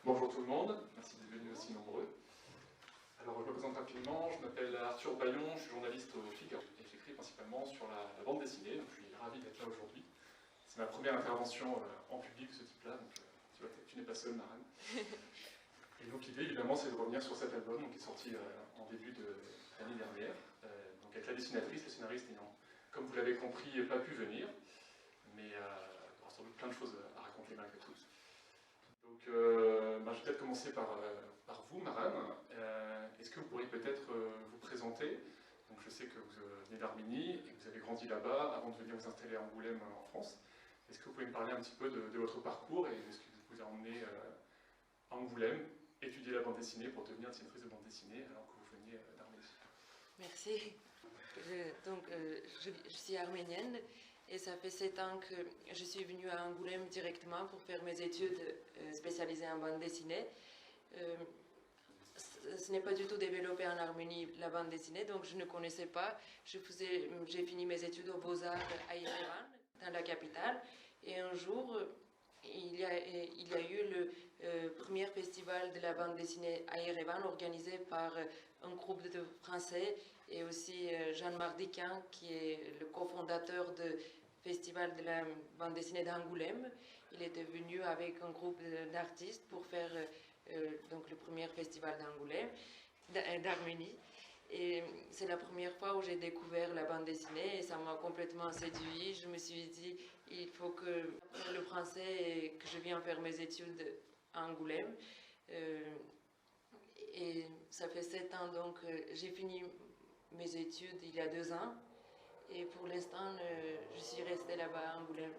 Bonjour tout le monde, merci d'être venus aussi nombreux. Alors je me présente rapidement, je m'appelle Arthur Bayon, je suis journaliste au Figaro et j'écris principalement sur la bande dessinée, donc je suis ravi d'être là aujourd'hui. C'est ma première intervention en public de ce type-là, donc tu vois, tu n'es pas seul, Marane. Et donc l'idée évidemment c'est de revenir sur cet album qui est sorti en début de l'année dernière, donc avec la dessinatrice, le scénariste ayant, comme vous l'avez compris, pas pu venir, mais il y aura sans doute plein de choses à raconter malgré tout. Donc, je vais peut-être commencer par vous, Marane. Est-ce que vous pourriez peut-être vous présenter? Donc, je sais que vous venez d'Arménie et que vous avez grandi là-bas avant de venir vous installer à Angoulême en France. Est-ce que vous pouvez me parler un petit peu de votre parcours et de ce qui vous a emmené à Angoulême, étudier la bande dessinée pour devenir dessinatrice de bande dessinée alors que vous veniez d'Arménie? Merci. Je suis arménienne et ça fait 7 ans que je suis venue à Angoulême directement pour faire mes études spécialisées en bande dessinée. Ce n'est pas du tout développé en Arménie, la bande dessinée, donc je ne connaissais pas. J'ai fini mes études aux Beaux-Arts à Yerevan, dans la capitale, et un jour, il y a eu le premier festival de la bande dessinée à Yerevan, organisé par un groupe de Français, et aussi Jean Mardican, qui est le cofondateur du festival de la bande dessinée d'Angoulême. Il était venu avec un groupe d'artistes pour faire donc le premier festival d'Arménie. Et c'est la première fois où j'ai découvert la bande dessinée et ça m'a complètement séduit. Je me suis dit, il faut que j'apprenne le français et que je vienne faire mes études à Angoulême. Et ça fait 7 ans, donc j'ai fini mes études il y a 2 ans. Et pour l'instant, je suis restée là-bas à Angoulême.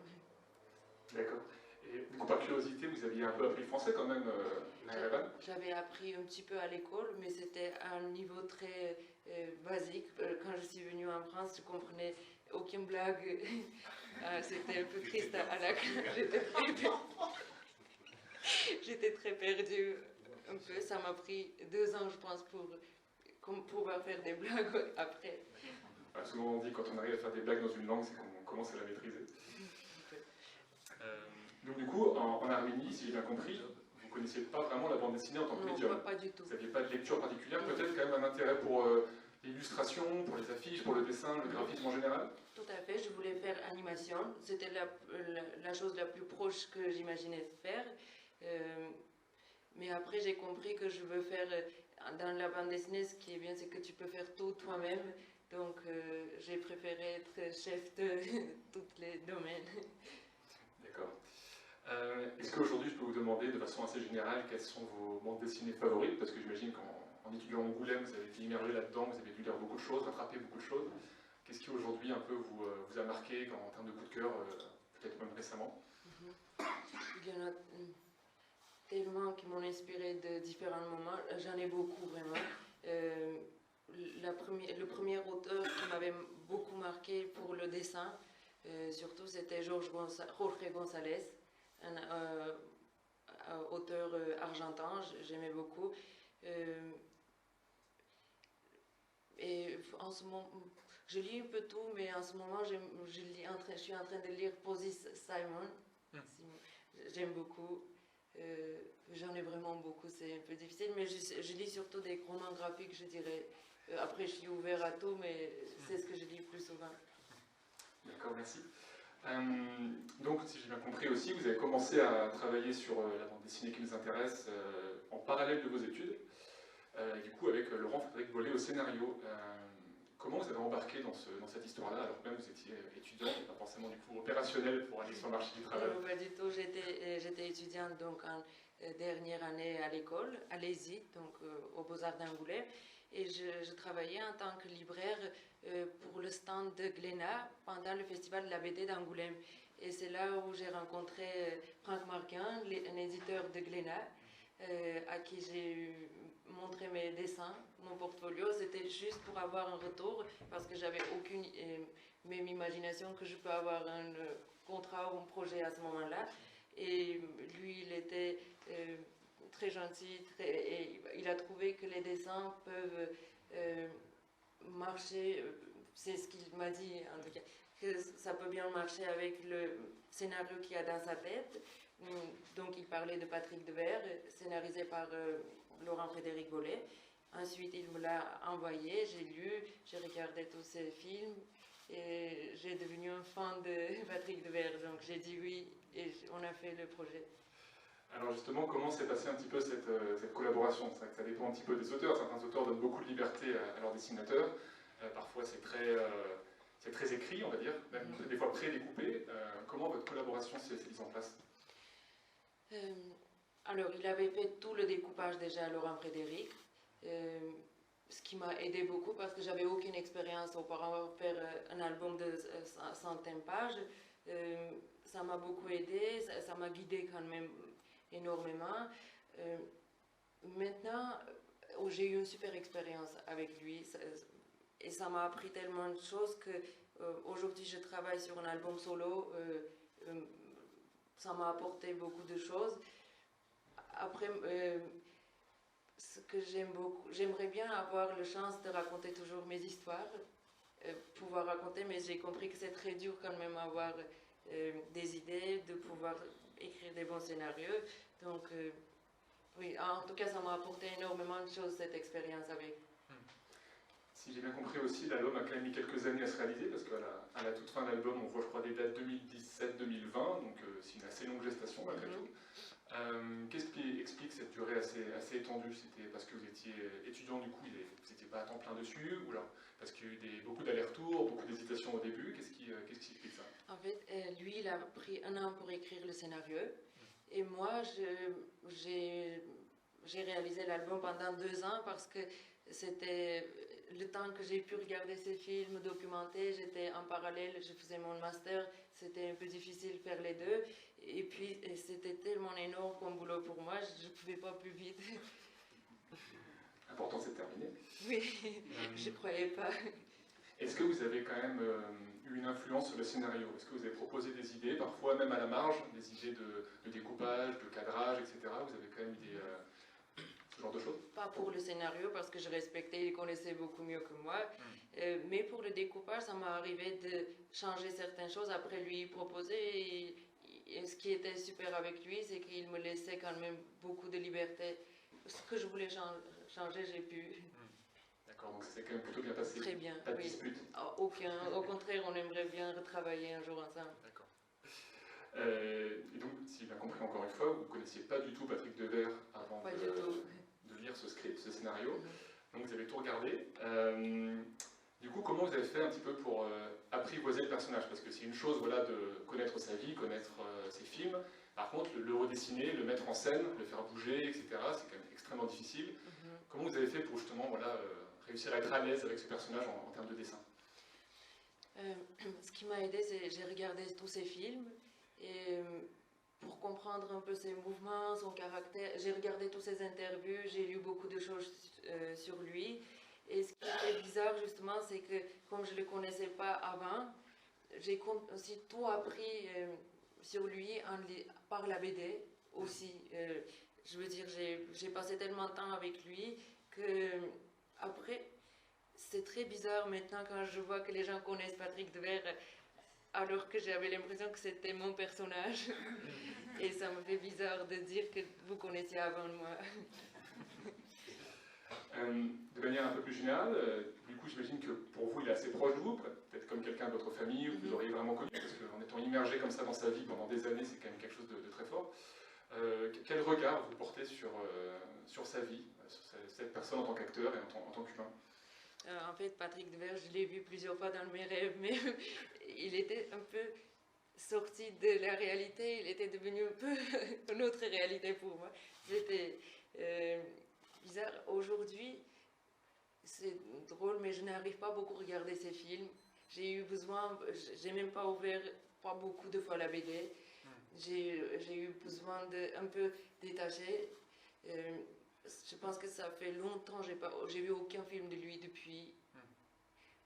D'accord. Et du coup, par curiosité, vous aviez un peu appris le français quand même à Yerevan? J'avais appris un petit peu à l'école, mais c'était à un niveau très basique. Quand je suis venue en France, je comprenais aucune blague. C'était un peu triste à la J'étais très perdue un peu. Ça m'a pris 2 ans, je pense, pour pouvoir faire des blagues après. Souvent on dit quand on arrive à faire des blagues dans une langue, c'est qu'on commence à la maîtriser. Donc du coup, en Arménie, si j'ai bien compris, vous ne connaissiez pas vraiment la bande dessinée en tant que médium. Non, pas du tout. Vous n'aviez pas de lecture particulière, peut-être quand même un intérêt pour l'illustration, pour les affiches, pour le dessin, le graphisme en général? Tout à fait, je voulais faire animation. C'était la chose la plus proche que j'imaginais faire. Mais après, j'ai compris que je veux faire, dans la bande dessinée, ce qui est bien, c'est que tu peux faire tout toi-même. Donc, j'ai préféré être chef de tous les domaines. D'accord. Est-ce qu'aujourd'hui, je peux vous demander de façon assez générale quelles sont vos bandes dessinées favorites? Parce que j'imagine qu'en étudiant en Angoulême, vous avez été immergé là-dedans, vous avez dû lire beaucoup de choses, rattraper beaucoup de choses. Qu'est-ce qui aujourd'hui un peu vous a marqué en termes de coup de cœur, peut-être même récemment? Il y en a tellement qui m'ont inspiré de différents moments. J'en ai beaucoup, vraiment. Le premier auteur qui m'avait beaucoup marqué pour le dessin, surtout, c'était Jorge González, un auteur argentin, j'aimais beaucoup. Et en ce moment, je lis un peu tout, mais en ce moment, je suis en train de lire Posy Simon. J'aime beaucoup. J'en ai vraiment beaucoup, c'est un peu difficile, mais je lis surtout des romans graphiques, je dirais. Après, je suis ouvert à tout, mais c'est ce que je lis le plus souvent. D'accord, merci. Donc, si j'ai bien compris aussi, vous avez commencé à travailler sur la bande dessinée qui nous intéresse en parallèle de vos études, du coup avec Laurent-Frédéric Bollé au scénario. Comment vous avez embarqué dans cette histoire-là, alors que même vous étiez étudiant et pas forcément du coup opérationnel pour aller sur le marché du travail? Non, pas du tout. J'étais étudiante donc en dernière année à l'école, à l'ESI, donc aux Beaux-Arts d'Angoulême, et je travaillais en tant que libraire pour le stand de Glénat pendant le festival de la BD d'Angoulême. Et c'est là où j'ai rencontré Franck Marquin, un éditeur de Glénat, à qui j'ai montré mes dessins, mon portfolio. C'était juste pour avoir un retour, parce que j'avais aucune même imagination que je peux avoir un contrat ou un projet à ce moment-là. Et lui, il était très gentil, et il a trouvé que les dessins peuvent marcher, c'est ce qu'il m'a dit en tout cas, que ça peut bien marcher avec le scénario qu'il y a dans sa tête, Donc il parlait de Patrick Devers, scénarisé par Laurent-Frédéric Bollet. Ensuite, il me l'a envoyé, j'ai lu, j'ai regardé tous ses films et j'ai devenu un fan de Patrick Devers. Donc j'ai dit oui et on a fait le projet. Alors justement, comment s'est passée un petit peu cette collaboration? C'est vrai que ça dépend un petit peu des auteurs. Certains auteurs donnent beaucoup de liberté à leurs dessinateurs. Parfois c'est très écrit, on va dire, même des fois prédécoupé. Comment votre collaboration s'est mise en place? Alors, il avait fait tout le découpage déjà à Laurent Frédéric, ce qui m'a aidé beaucoup parce que j'avais aucune expérience auparavant faire un album de 100 pages. Ça m'a beaucoup aidé, ça m'a guidé quand même énormément. Maintenant, j'ai eu une super expérience avec lui et ça m'a appris tellement de choses que aujourd'hui je travaille sur un album solo. Ça m'a apporté beaucoup de choses. Après, ce que j'aime beaucoup, j'aimerais bien avoir la chance de raconter toujours mes histoires, pouvoir raconter, mais j'ai compris que c'est très dur quand même avoir des idées, de pouvoir écrire des bons scénarios. Donc, oui, en tout cas, ça m'a apporté énormément de choses, cette expérience avec. Si j'ai bien compris aussi, l'album a quand même mis quelques années à se réaliser, parce qu'à la toute fin de l'album, on voit, je crois, des dates 2017-2020, donc c'est une assez longue gestation malgré tout. Qu'est-ce qui explique cette durée assez étendue? C'était parce que vous étiez étudiant, du coup, vous n'étiez pas à temps plein dessus, ou alors parce qu'il y a eu beaucoup d'allers-retours, beaucoup d'hésitations au début? Qu'est-ce qui explique ça? En fait, lui, il a pris 1 an pour écrire le scénario, et moi, j'ai réalisé l'album pendant 2 ans parce que c'était le temps que j'ai pu regarder ces films, documenter. J'étais en parallèle, je faisais mon master, c'était un peu difficile de faire les deux. Et puis, c'était tellement énorme comme boulot pour moi, je ne pouvais pas plus vite. Important, c'est terminé. Oui, je ne croyais pas. Est-ce que vous avez quand même eu une influence sur le scénario? Est-ce que vous avez proposé des idées, parfois même à la marge, des idées de découpage, de cadrage, etc. Vous avez quand même eu ce genre de choses? Pas pour le scénario, parce que je respectais, il connaissait beaucoup mieux que moi. Mais pour le découpage, ça m'est arrivé de changer certaines choses, après lui proposer. Et ce qui était super avec lui, c'est qu'il me laissait quand même beaucoup de liberté. Ce que je voulais changer, j'ai pu. D'accord, donc c'est quand même plutôt bien passé. Très bien. Pas de oui. dispute. Aucun. Au contraire, on aimerait bien retravailler un jour ensemble. D'accord. Et donc, si j'ai bien compris encore une fois, vous ne connaissiez pas du tout Patrick Devers avant de lire ce script, ce scénario. Donc vous avez tout regardé. Du coup, comment vous avez fait un petit peu pour apprivoiser le personnage? Parce que c'est une chose, voilà, de connaître sa vie, connaître ses films. Par contre, le redessiner, le mettre en scène, le faire bouger, etc., c'est quand même extrêmement difficile. Comment vous avez fait pour justement réussir à être à l'aise avec ce personnage en termes de dessin? Ce qui m'a aidé, c'est que j'ai regardé tous ses films et pour comprendre un peu ses mouvements, son caractère, j'ai regardé toutes ses interviews, j'ai lu beaucoup de choses sur lui. Et ce qui était bizarre justement, c'est que comme je ne le connaissais pas avant, j'ai aussi tout appris sur lui par la BD aussi. Je veux dire, j'ai passé tellement de temps avec lui que après, c'est très bizarre maintenant quand je vois que les gens connaissent Patrick Devers alors que j'avais l'impression que c'était mon personnage. Et ça me fait bizarre de dire que vous connaissiez avant moi. De manière un peu plus générale, du coup j'imagine que pour vous il est assez proche de vous, peut-être comme quelqu'un de votre famille ou que vous auriez vraiment connu, parce qu'en étant immergé comme ça dans sa vie pendant des années, c'est quand même quelque chose de très fort. Quel regard vous portez sur sa vie, sur cette personne en tant qu'acteur et en tant qu'humain? En fait, Patrick Devers, je l'ai vu plusieurs fois dans mes rêves, mais il était un peu sorti de la réalité, il était devenu un peu une autre réalité pour moi. C'était bizarre. Aujourd'hui, c'est drôle, mais je n'arrive pas beaucoup à regarder ces films. J'ai eu besoin, j'ai même pas ouvert pas beaucoup de fois la BD. J'ai eu besoin de un peu détacher. Je pense que ça fait longtemps que j'ai vu aucun film de lui depuis.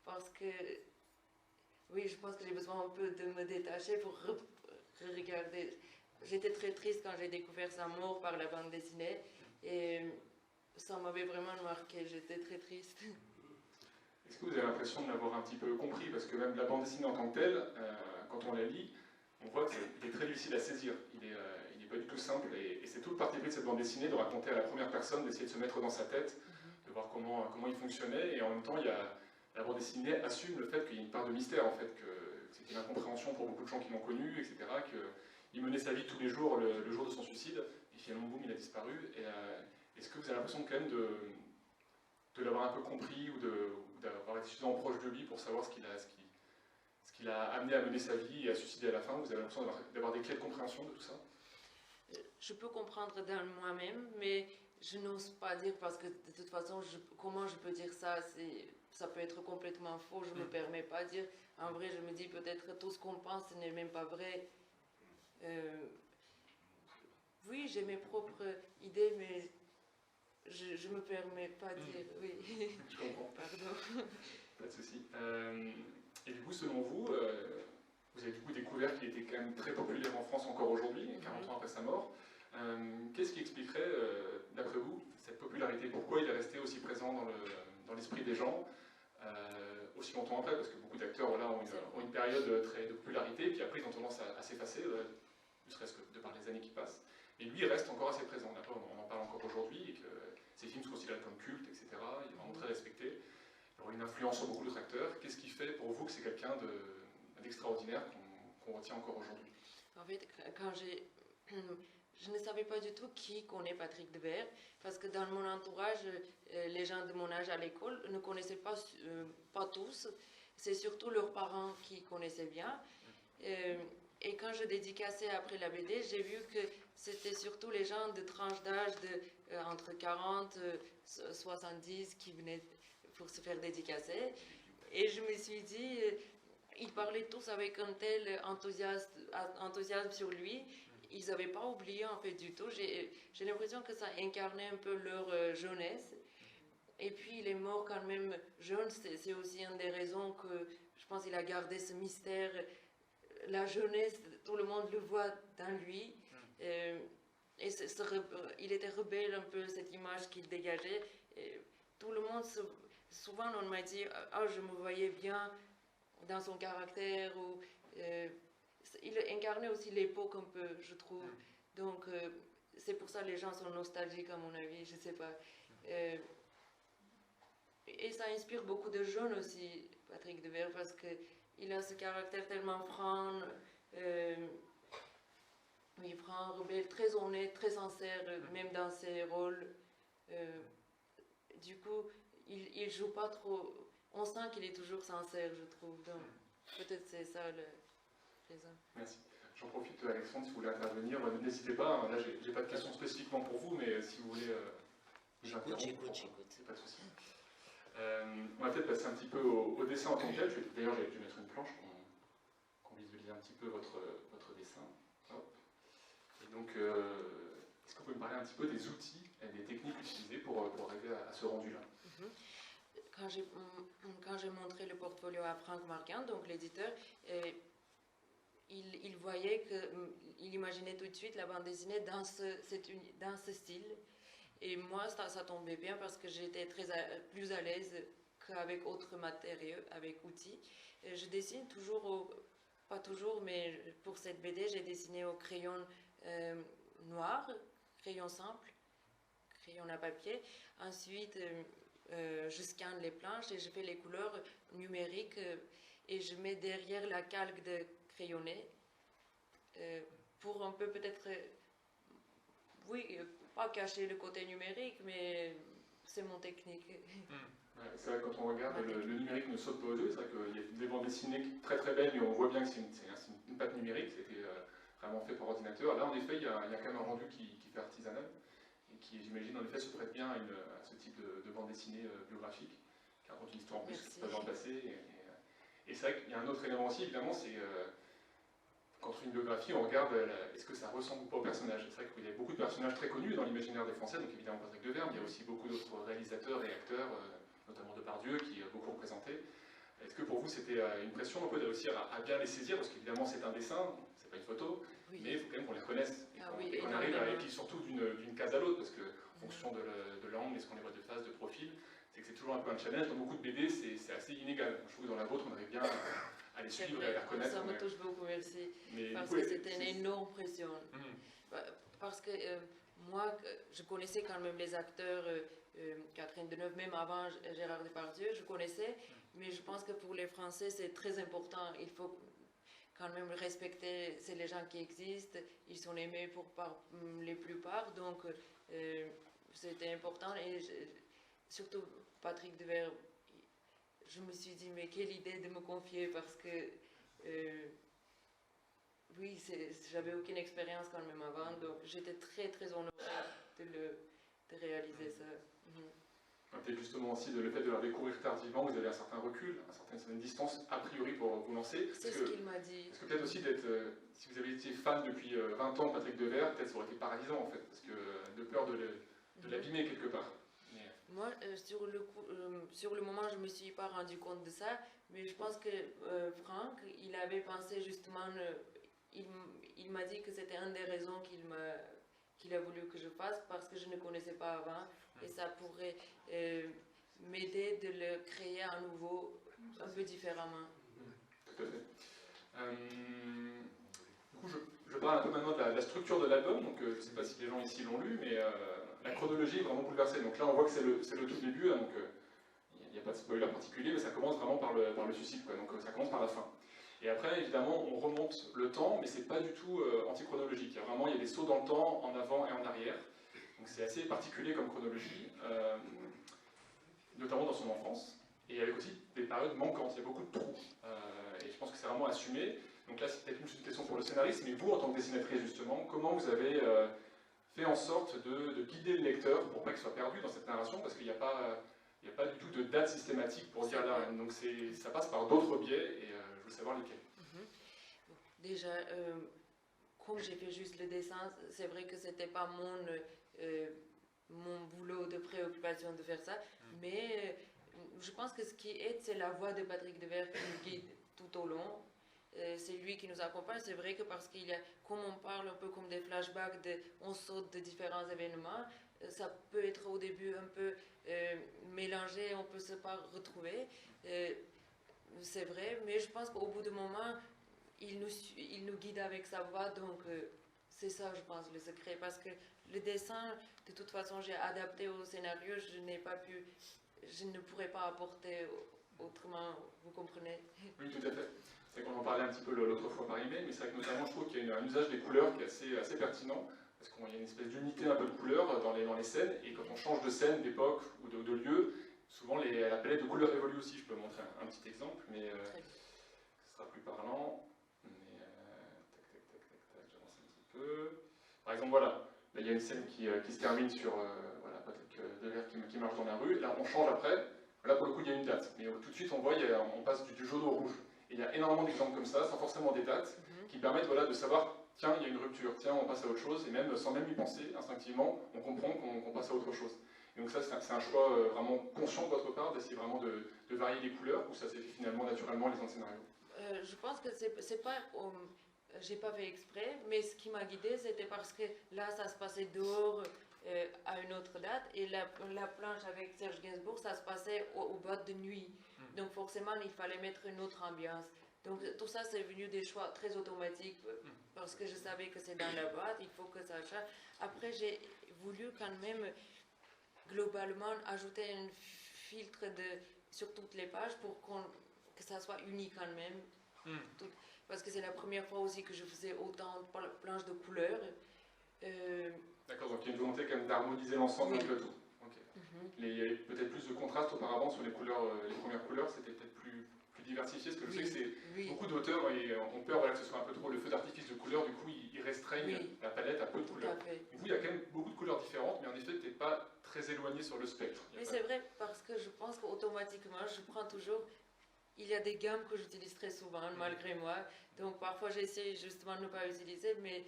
Parce que, oui, je pense que j'ai besoin un peu de me détacher pour regarder. J'étais très triste quand j'ai découvert sa mort par la bande dessinée. Et ça m'avait vraiment marqué, j'étais très triste. Est-ce que vous avez l'impression de l'avoir un petit peu compris? Parce que même la bande dessinée en tant que telle, quand on la lit, on voit qu'il est très difficile à saisir. Il est n'est pas du tout simple, et c'est tout le parti pris de cette bande dessinée, de raconter à la première personne, d'essayer de se mettre dans sa tête, de voir comment il fonctionnait, et en même temps, la bande dessinée assume le fait qu'il y a une part de mystère, en fait, que c'était une incompréhension pour beaucoup de gens qui l'ont connu, etc., qu'il menait sa vie tous les jours, le jour de son suicide, et finalement, boum, il a disparu. Et est-ce que vous avez l'impression quand même de l'avoir un peu compris, ou d'avoir été suffisamment proche de lui pour savoir ce qu'il a amené à mener sa vie et à suicider à la fin? Vous avez l'impression d'avoir des clés de compréhension de tout ça? Je peux comprendre dans moi-même, mais je n'ose pas dire parce que de toute façon, comment je peux dire ça? Ça peut être complètement faux, je ne me permets pas de dire. En vrai, je me dis peut-être tout ce qu'on pense ce n'est même pas vrai. Oui, j'ai mes propres idées, mais je ne me permets pas de dire oui. Je comprends. Pardon. Pas de souci. Et du coup, selon vous, vous avez du coup découvert qu'il était quand même très populaire en France encore aujourd'hui, 40 ans après sa mort. Qu'est-ce qui expliquerait, d'après vous, cette popularité? Pourquoi il est resté aussi présent dans l'esprit des gens aussi longtemps après? Parce que beaucoup d'acteurs voilà, ont une période de popularité, puis après ils ont tendance à s'effacer, ne serait-ce que de par les années qui passent. Et lui, il reste encore assez présent. Après, on en parle encore aujourd'hui, et que ses films sont considérés comme cultes, etc. Il est vraiment très respecté. Il aura une influence sur beaucoup d'autres acteurs. Qu'est-ce qui fait pour vous que c'est quelqu'un d'extraordinaire qu'on retient encore aujourd'hui? En fait, je ne savais pas du tout qui connaît Patrick Devers, parce que dans mon entourage, les gens de mon âge à l'école ne connaissaient pas tous. C'est surtout leurs parents qui connaissaient bien. Et quand je dédicaçais après la BD, j'ai vu que c'était surtout les gens de tranche d'âge entre 40 et 70 qui venaient pour se faire dédicacer. Et je me suis dit, ils parlaient tous avec un tel enthousiasme sur lui. Ils n'avaient pas oublié en fait du tout. J'ai l'impression que ça incarnait un peu leur jeunesse. Et puis il est mort quand même jeune. C'est aussi une des raisons que je pense qu'il a gardé ce mystère. La jeunesse, tout le monde le voit dans lui. Et il était rebelle un peu, cette image qu'il dégageait. Et tout le monde, souvent on m'a dit, je me voyais bien dans son caractère. Il incarnait aussi l'époque un peu, je trouve. Donc c'est pour ça que les gens sont nostalgiques à mon avis, je ne sais pas. Et ça inspire beaucoup de jeunes aussi, Patrick Devers, parce qu'il a ce caractère tellement franc, rebelle, très honnête, très sincère, même dans ses rôles. Du coup, il joue pas trop. On sent qu'il est toujours sincère, je trouve. Donc, peut-être c'est ça le raison. Merci. J'en profite, Alexandre, si vous voulez intervenir, n'hésitez pas. Là, j'ai pas de questions spécifiquement pour vous, mais si vous voulez, j'interromps. J'écoute. Pas de souci. On va peut-être passer un petit peu au dessin en tant que tel. D'ailleurs, j'ai dû mettre une planche qu'on visualise un petit peu votre dessin. Hop. Et donc, est-ce que vous pouvez me parler un petit peu des outils et des techniques utilisées pour arriver à ce rendu-là? Quand j'ai montré le portfolio à Franck Marquand, donc l'éditeur, il voyait qu'il imaginait tout de suite la bande dessinée dans ce style. Et moi, ça tombait bien parce que j'étais plus à l'aise qu'avec autres matériaux, avec outils. Et je dessine toujours, pas toujours, mais pour cette BD, j'ai dessiné au crayon noir, crayon simple, crayon à papier. Ensuite, je scanne les planches et je fais les couleurs numériques et je mets derrière la calque de crayonné pour un peu peut-être, pas cacher le côté numérique, mais c'est mon technique. Ouais, c'est vrai que quand on regarde, le numérique ne saute pas aux yeux. C'est vrai qu'il y a des bandes dessinées très très belles, mais on voit bien que c'est une patte numérique, c'était vraiment fait par ordinateur. Là, en effet, il y a quand même un rendu qui fait artisanal, et qui, j'imagine, en effet, se prête bien à ce type de bande dessinée biographique, qui raconte une histoire en plus qui se passe dans le passé. Et c'est vrai qu'il y a un autre élément aussi, évidemment, c'est quand on fait une biographie, on regarde est-ce que ça ressemble ou pas au personnage. C'est vrai qu'il y a beaucoup de personnages très connus dans l'imaginaire des Français, donc évidemment Patrick Devers, mais il y a aussi beaucoup d'autres réalisateurs et acteurs, notamment Depardieu, qui a beaucoup représenté. Est-ce que pour vous c'était une pression un peu de réussir à bien les saisir, parce qu'évidemment c'est un dessin, c'est pas une photo, mais il faut quand même qu'on les reconnaisse, et qu'on arrive et puis surtout d'une case à l'autre, parce qu'en fonction de l'angle, est-ce qu'on les voit de face, de profil, c'est que c'est toujours un peu un challenge. Dans beaucoup de BD, c'est assez inégal. Je trouve que dans la vôtre, on arrive bien à les suivre et à les reconnaître. Ça me touche beaucoup, merci. Mais parce que c'était une énorme pression. Parce que moi, je connaissais quand même les acteurs, Catherine Deneuve, même avant Gérard Depardieu, je connaissais, mais je pense que pour les Français, c'est très important. Il faut quand même respecter, c'est les gens qui existent, ils sont aimés par les plupart, donc c'était important. Et surtout, Patrick Devers, je me suis dit, mais quelle idée de me confier, parce que oui, j'avais aucune expérience quand même avant, donc j'étais très très honorée de réaliser ça. Peut-être justement aussi le fait de leur découvrir tardivement, vous avez un certain recul, une certaine distance a priori pour vous lancer. C'est ce qu'il m'a dit. Parce que peut-être aussi si vous avez été fan depuis 20 ans de Patrick Devers, peut-être ça aurait été paralysant en fait, parce que de peur de l'abîmer quelque part. Moi, sur le moment, je ne me suis pas rendu compte de ça, mais je pense que Franck, il avait pensé justement, il m'a dit que c'était une des raisons qu'il a voulu que je fasse, parce que je ne connaissais pas avant, et ça pourrait m'aider de le créer à nouveau, un peu différemment. Tout à fait. Du coup, je parle un peu maintenant de la structure de l'album, donc je ne sais pas si les gens ici l'ont lu, mais la chronologie est vraiment bouleversée. Donc là, on voit que c'est le tout début, donc il n'y a pas de spoiler particulier, mais ça commence vraiment par le suicide, quoi. Donc ça commence par la fin. Et après, évidemment, on remonte le temps, mais c'est pas du tout antichronologique. Il y a des sauts dans le temps, en avant et en arrière. Donc c'est assez particulier comme chronologie, notamment dans son enfance, et avec aussi des périodes manquantes. Il y a beaucoup de trous, et je pense que c'est vraiment assumé. Donc là, c'est peut-être une question pour le scénariste, mais vous, en tant que dessinatrice, justement, comment vous avez fait en sorte de guider le lecteur pour pas qu'il soit perdu dans cette narration, parce qu'il n'y a pas du tout de date systématique pour dire là. Donc ça passe par d'autres biais, et je veux savoir lesquels. Déjà, comme j'ai fait juste le dessin, c'est vrai que c'était pas mon boulot de préoccupation de faire ça, mais je pense que ce qui aide, c'est la voix de Patrick Devers qui nous guide tout au long. C'est lui qui nous accompagne. C'est vrai que parce qu'il y a, comme on parle un peu comme des flashbacks, on saute de différents événements, ça peut être au début un peu mélangé, on peut se pas retrouver. C'est vrai, mais je pense qu'au bout d'un moment, il nous guide avec sa voix, donc c'est ça, je pense, le secret. Parce que le dessin, de toute façon, j'ai adapté au scénario, je ne pourrais pas apporter autrement, vous comprenez? Oui, tout à fait. C'est qu'on en parlait un petit peu l'autre fois par email, mais c'est vrai que notamment je trouve qu'il y a un usage des couleurs qui est assez pertinent, parce qu'il y a une espèce d'unité un peu de couleurs dans les scènes, et quand on change de scène, d'époque ou de lieu, souvent la palette de couleurs évolue aussi. Je peux montrer un petit exemple, mais ce sera plus parlant. Mais j'avance un petit peu. Par exemple, voilà, là, il y a une scène qui se termine sur voilà, Patrick Devers qui marche dans la rue, là on change après. Là, pour le coup, il y a une date, mais tout de suite, on voit, on passe du jaune au rouge. Et il y a énormément d'exemples comme ça, sans forcément des dates, qui permettent voilà, de savoir, tiens, il y a une rupture, tiens, on passe à autre chose, et même sans même y penser, instinctivement, on comprend qu'on passe à autre chose. Et donc ça, c'est un choix vraiment conscient de votre part, d'essayer vraiment de varier les couleurs, ou ça s'est fait finalement naturellement les autres scénarios? Je pense que c'est pas... j'ai pas fait exprès, mais ce qui m'a guidée, c'était parce que là, ça se passait dehors à une autre date, et la planche avec Serge Gainsbourg, ça se passait au boîte de nuit. Donc forcément, il fallait mettre une autre ambiance. Donc tout ça, c'est venu des choix très automatiques, parce que je savais que c'est dans la boîte, il faut que ça change. Après, j'ai voulu quand même, globalement, ajouter un filtre sur toutes les pages pour que ça soit uni quand même. Parce que c'est la première fois aussi que je faisais autant de planches de couleurs. D'accord, donc il y a une volonté quand même d'harmoniser l'ensemble avec le tout. Okay. Il y avait peut-être plus de contraste auparavant sur les couleurs, les premières couleurs, c'était peut-être plus diversifié, parce que je sais que c'est beaucoup d'auteurs ont peur voilà, que ce soit un peu trop le feu d'artifice de couleurs, du coup ils restreignent la palette à peu de couleurs. Du coup il y a quand même beaucoup de couleurs différentes, mais en effet peut-être pas très éloigné sur le spectre. Mais c'est vrai, parce que je pense qu'automatiquement je prends toujours... Il y a des gammes que j'utilise très souvent, malgré moi. Donc parfois j'essaie justement de ne pas utiliser, mais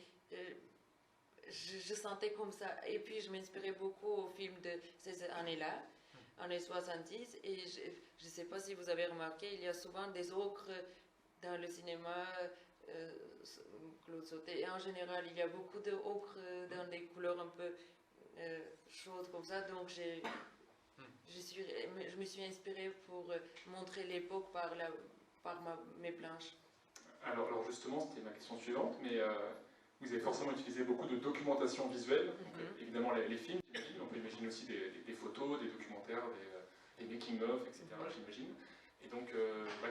je sentais comme ça. Et puis je m'inspirais beaucoup au film de ces années-là, années 70. Et je ne sais pas si vous avez remarqué, il y a souvent des ocres dans le cinéma, Claude Sautet. Et en général, il y a beaucoup d'ocre dans des couleurs un peu chaudes comme ça. Donc je me suis inspirée pour montrer l'époque par mes planches. Alors justement, c'était ma question suivante, mais Vous avez forcément utilisé beaucoup de documentation visuelle, donc, évidemment les films, on peut imaginer aussi des photos, des documentaires, des making-of, etc., j'imagine. Et donc,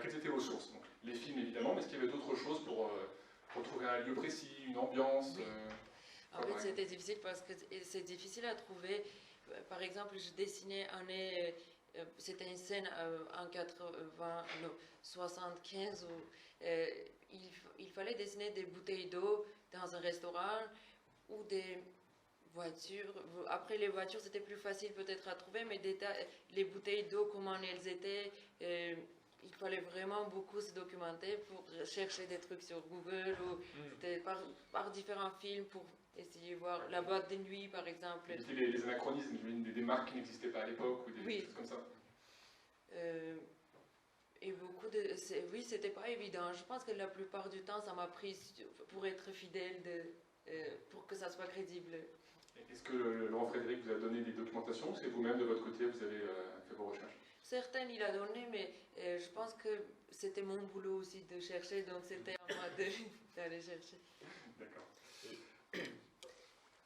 quelles étaient vos sources? Donc, les films évidemment, mais est-ce qu'il y avait d'autres choses pour trouver un lieu précis, une ambiance? En fait, c'était difficile parce que c'est difficile à trouver. Par exemple, je dessinais c'était une scène en 75 où il fallait dessiner des bouteilles d'eau dans un restaurant ou des voitures. Après, les voitures, c'était plus facile peut-être à trouver, mais les bouteilles d'eau, comment elles étaient, il fallait vraiment beaucoup se documenter pour chercher des trucs sur Google ou par différents films pour essayer de voir la boîte de nuit, par exemple. Éviter les anachronismes, des marques qui n'existaient pas à l'époque ou des choses comme ça. Et oui, c'était pas évident. Je pense que la plupart du temps, ça m'a pris pour être fidèle, pour que ça soit crédible. Est-ce que Laurent Frédéric vous a donné des documentations ou c'est vous-même de votre côté, vous avez fait vos recherches? Certaines, il a donné, mais je pense que c'était mon boulot aussi de chercher, donc c'était à moi d'aller chercher. D'accord.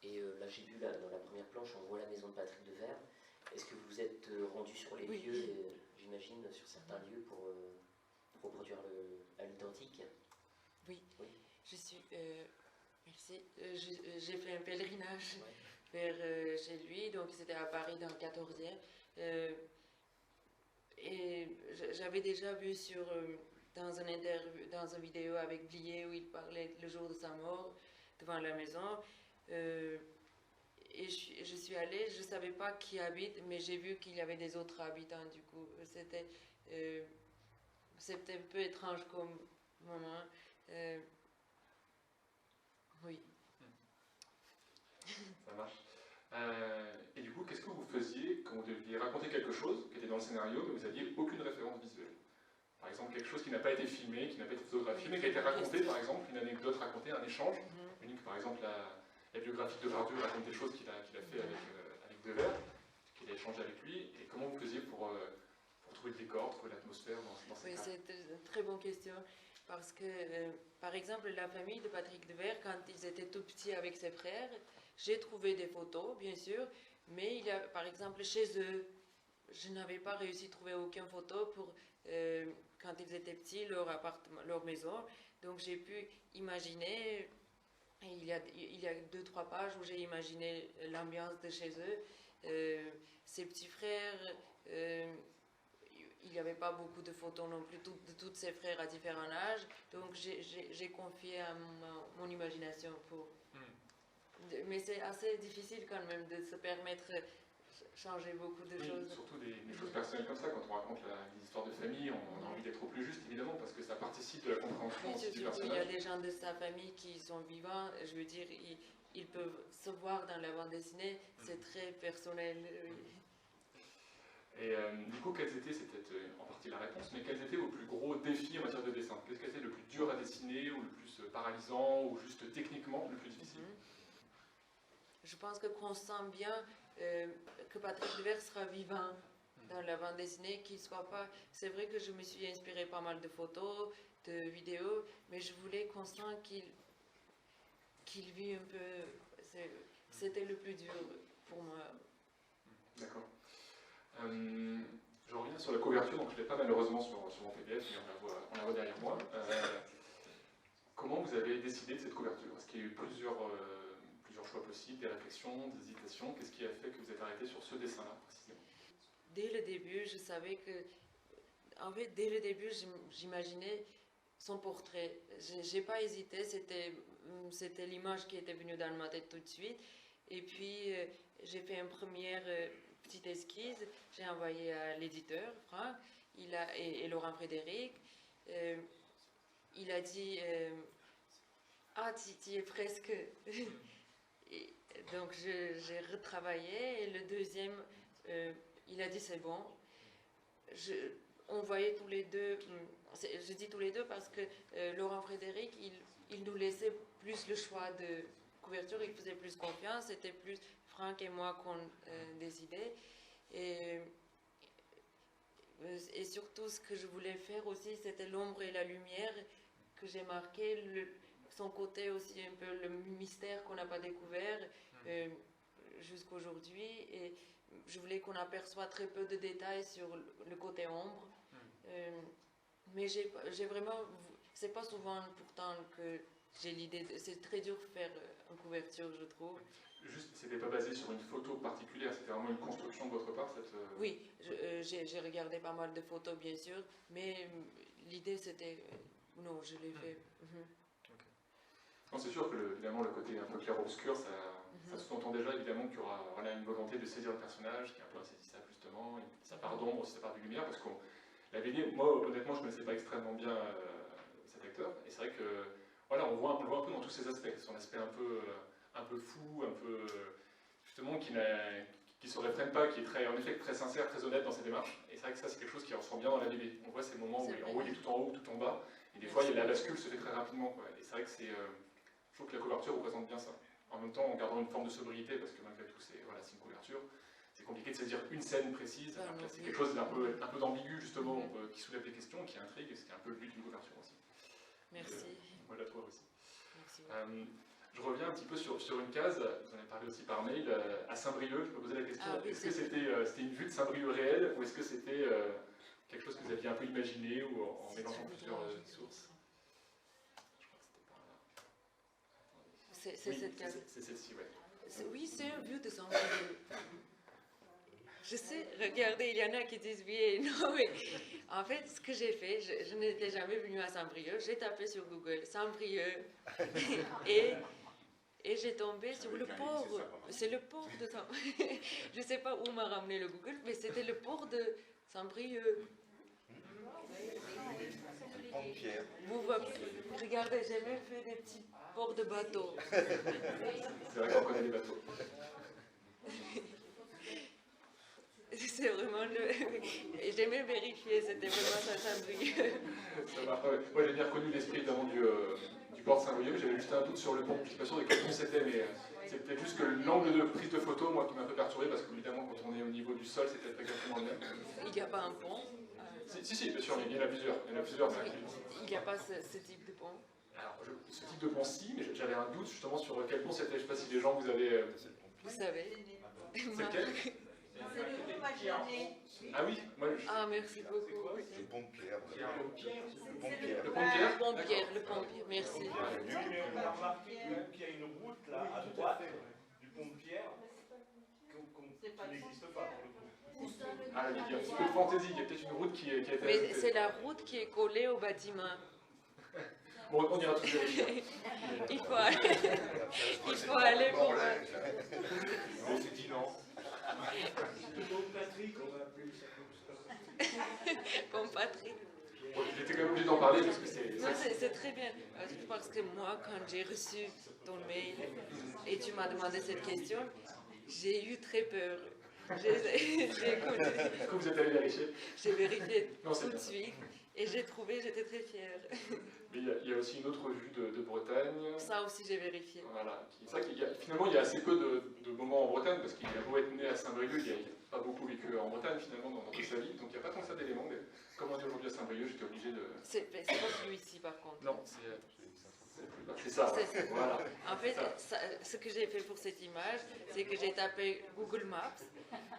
Et là, j'ai vu dans la première planche, on voit la maison de Patrick Devers. Est-ce que vous vous êtes rendu sur les lieux, j'imagine, sur certains lieux pour reproduire à l'identique? Oui. Je suis. Merci. J'ai fait un pèlerinage vers chez lui, donc c'était à Paris dans le 14e. Et j'avais déjà vu dans une vidéo avec Blier où il parlait le jour de sa mort devant la maison. Et je suis allée, je ne savais pas qui habite, mais j'ai vu qu'il y avait des autres habitants du coup. C'était un peu étrange comme moment. Oui. Ça marche. Et du coup, qu'est-ce que vous faisiez quand vous deviez raconter quelque chose qui était dans le scénario, mais vous n'aviez aucune référence visuelle? Par exemple, quelque chose qui n'a pas été filmé, qui n'a pas été photographié, mais qui a été raconté, par exemple, une anecdote racontée, un échange. Unique, par exemple, la biographie de Bardieu raconte des choses qu'il a fait avec Devers, qu'il a échangé avec lui. Et comment vous faisiez pour trouver le décor, trouver l'atmosphère dans ces cas? C'est une très bonne question. Parce que, par exemple, la famille de Patrick Devers, quand ils étaient tout petits avec ses frères, j'ai trouvé des photos, bien sûr, mais par exemple, chez eux, je n'avais pas réussi à trouver aucune photo pour quand ils étaient petits, leur appartement, leur maison. Donc j'ai pu imaginer, il y a 2-3 pages où j'ai imaginé l'ambiance de chez eux, ses petits frères. Il n'y avait pas beaucoup de photos non plus de tous ses frères à différents âges, donc j'ai confié à mon imagination pour. Mais c'est assez difficile quand même de se permettre de changer beaucoup de choses. Surtout des choses personnelles comme ça, quand on raconte les histoires de famille, on a envie d'être au plus juste évidemment, parce que ça participe de la compréhension aussi du personnage. Il y a des gens de sa famille qui sont vivants, je veux dire, ils peuvent se voir dans la bande dessinée, c'est très personnel. Et du coup, quels étaient, c'est peut-être en partie la réponse, mais quels étaient vos plus gros défis en matière de dessin? Qu'est-ce qui était le plus dur à dessiner, ou le plus paralysant, ou juste techniquement le plus difficile? Je pense qu'on sent bien que Patrick Devers sera vivant dans la bande dessinée, qu'il soit pas... C'est vrai que je me suis inspirée pas mal de photos, de vidéos, mais je voulais qu'on sente qu'il vit un peu... C'était le plus dur pour moi. D'accord. Je reviens sur la couverture, donc je ne l'ai pas malheureusement sur mon PDF, mais on la voit derrière moi. Comment vous avez décidé de cette couverture? Est-ce qu'il y a eu plusieurs choix possibles, des réflexions, des hésitations? Qu'est-ce qui a fait que vous êtes arrêté sur ce dessin-là précisément? Dès le début, je savais que... En fait, dès le début, j'imaginais son portrait. Je n'ai pas hésité, c'était l'image qui était venue dans ma tête tout de suite. Et puis, j'ai fait une première petite esquisse, j'ai envoyé à l'éditeur, Franck, et Laurent Frédéric. Il a dit ah, tu es presque. Et donc j'ai retravaillé, et le deuxième, il a dit c'est bon. On voyait tous les deux, je dis tous les deux parce que Laurent Frédéric, il nous laissait plus le choix de couverture, il faisait plus confiance, c'était plus Franck et moi qu'on décidait. Et surtout, ce que je voulais faire aussi, c'était l'ombre et la lumière que j'ai marqué. son côté aussi, un peu le mystère qu'on n'a pas découvert jusqu'aujourd'hui. Et je voulais qu'on aperçoive très peu de détails sur le côté ombre. Mais j'ai vraiment... C'est pas souvent pourtant que j'ai l'idée... C'est très dur de faire une couverture, je trouve. Juste, c'était pas basé sur une photo particulière, c'était vraiment une construction de votre part Oui, j'ai regardé pas mal de photos, bien sûr, mais l'idée c'était... non, je l'ai fait. Okay. Non, c'est sûr que évidemment le côté un peu clair-obscur, ça sous-entend déjà évidemment qu'il y aura une volonté de saisir le personnage, qui est un peu insaisissable justement, sa part d'ombre aussi, sa part de lumière, parce qu'on l'avait dit, moi honnêtement je ne connaissais pas extrêmement bien cet acteur, et c'est vrai que voilà, on le voit un peu dans tous ses aspects, son aspect un peu fou, un peu justement qui se réfrène pas, qui est très, en effet très sincère, très honnête dans ses démarches, et c'est vrai que ça c'est quelque chose qui ressort bien dans la BD. On voit ces moments où il est tout en haut, tout en bas, et des fois la bascule se fait très rapidement, quoi. Et c'est vrai que je trouve que la couverture représente bien ça. En même temps, en gardant une forme de sobriété, parce que malgré tout c'est une couverture, c'est compliqué de saisir une scène précise, c'est quelque chose d'un peu d'ambigu justement, qui soulève des questions, qui intrigue, et c'est un peu le but d'une couverture aussi. Merci. Moi je la trouve aussi. Merci. Je reviens un petit peu sur une case, vous en avez parlé aussi par mail, à Saint-Brieuc, je me posais la question, est-ce que c'était une vue de Saint-Brieuc réelle, ou est-ce que c'était quelque chose que vous aviez un peu imaginé, ou en mélangeant plusieurs sources? Je crois que c'était par là. C'est cette case. C'est celle-ci, oui. Oui, c'est une vue de Saint-Brieuc. Je sais, regardez, il y en a qui disent oui et non, mais en fait, ce que j'ai fait, je n'étais jamais venue à Saint-Brieuc, j'ai tapé sur Google Saint-Brieuc et j'ai tombé sur le port. C'est le port de Saint-Brieuc. Je ne sais pas où m'a ramené le Google, mais c'était le port de Saint-Brieuc. Vous voyez, regardez, j'ai même fait des petits ports de bateaux. C'est vrai qu'on connaît les bateaux. C'est vraiment le... J'ai même vérifié, c'était vraiment Saint-Brieuc. Ça marche, ouais. Moi j'ai bien reconnu l'esprit évidemment du port de Saint-Brieuc, j'avais juste un doute sur le pont, je ne suis pas sûr de quel pont c'était, mais c'est peut-être juste que l'angle de prise de photo, moi, qui m'a un peu perturbé, parce qu'évidemment quand on est au niveau du sol, c'est peut-être exactement le même. Il n'y a pas un pont? Si, bien sûr, il y en a plusieurs. Il n'y a pas ce type de pont? Alors, ce type de pont, si, mais j'avais un doute justement sur quel pont c'était. Je ne sais pas si les gens vous avez... Vous savez? C'est lequel? C'est le pont Magellanier. Ah oui, moi je... Ah, merci beaucoup. Le pont de Pierre. Le pont de Pierre. Le pont Pierre, merci. Mais on a remarqué qu'il y a une route là à droite du pont de Pierre qui n'existe pas pour le coup. Ah, il y a un petit peu de fantaisie, il y a peut-être une route qui a été Mais ajoutée. c'est la route qui est collée au bâtiment. Bon, on ira tout vérifier. Il faut aller pour... On s'est dit non. Le pont Patrick, on va appeler ça comme ça. Pont Patrick. Bon, j'étais quand même obligé d'en parler parce que c'est... Non, c'est très bien. Parce que moi, quand j'ai reçu ton mail et tu m'as demandé cette question, j'ai eu très peur. Est-ce que vous êtes allé vérifier? J'ai vérifié Non, c'est tout de bien. suite et j'ai trouvé, j'étais très fière. Mais il y a aussi une autre vue de Bretagne. Ça aussi, j'ai vérifié. Voilà. C'est vrai finalement, il y a assez peu de moments en Bretagne, parce qu'il a beau être né à Saint-Brieuc, il n'a pas beaucoup vécu en Bretagne finalement dans toute sa vie, donc il n'y a pas tant que ça d'éléments, mais comme on est aujourd'hui à Saint-Brieuc, j'étais obligé de... C'est pas celui-ci par contre. Non, c'est ça. C'est ça. Voilà. En fait, ce que j'ai fait pour cette image, c'est que j'ai tapé Google Maps,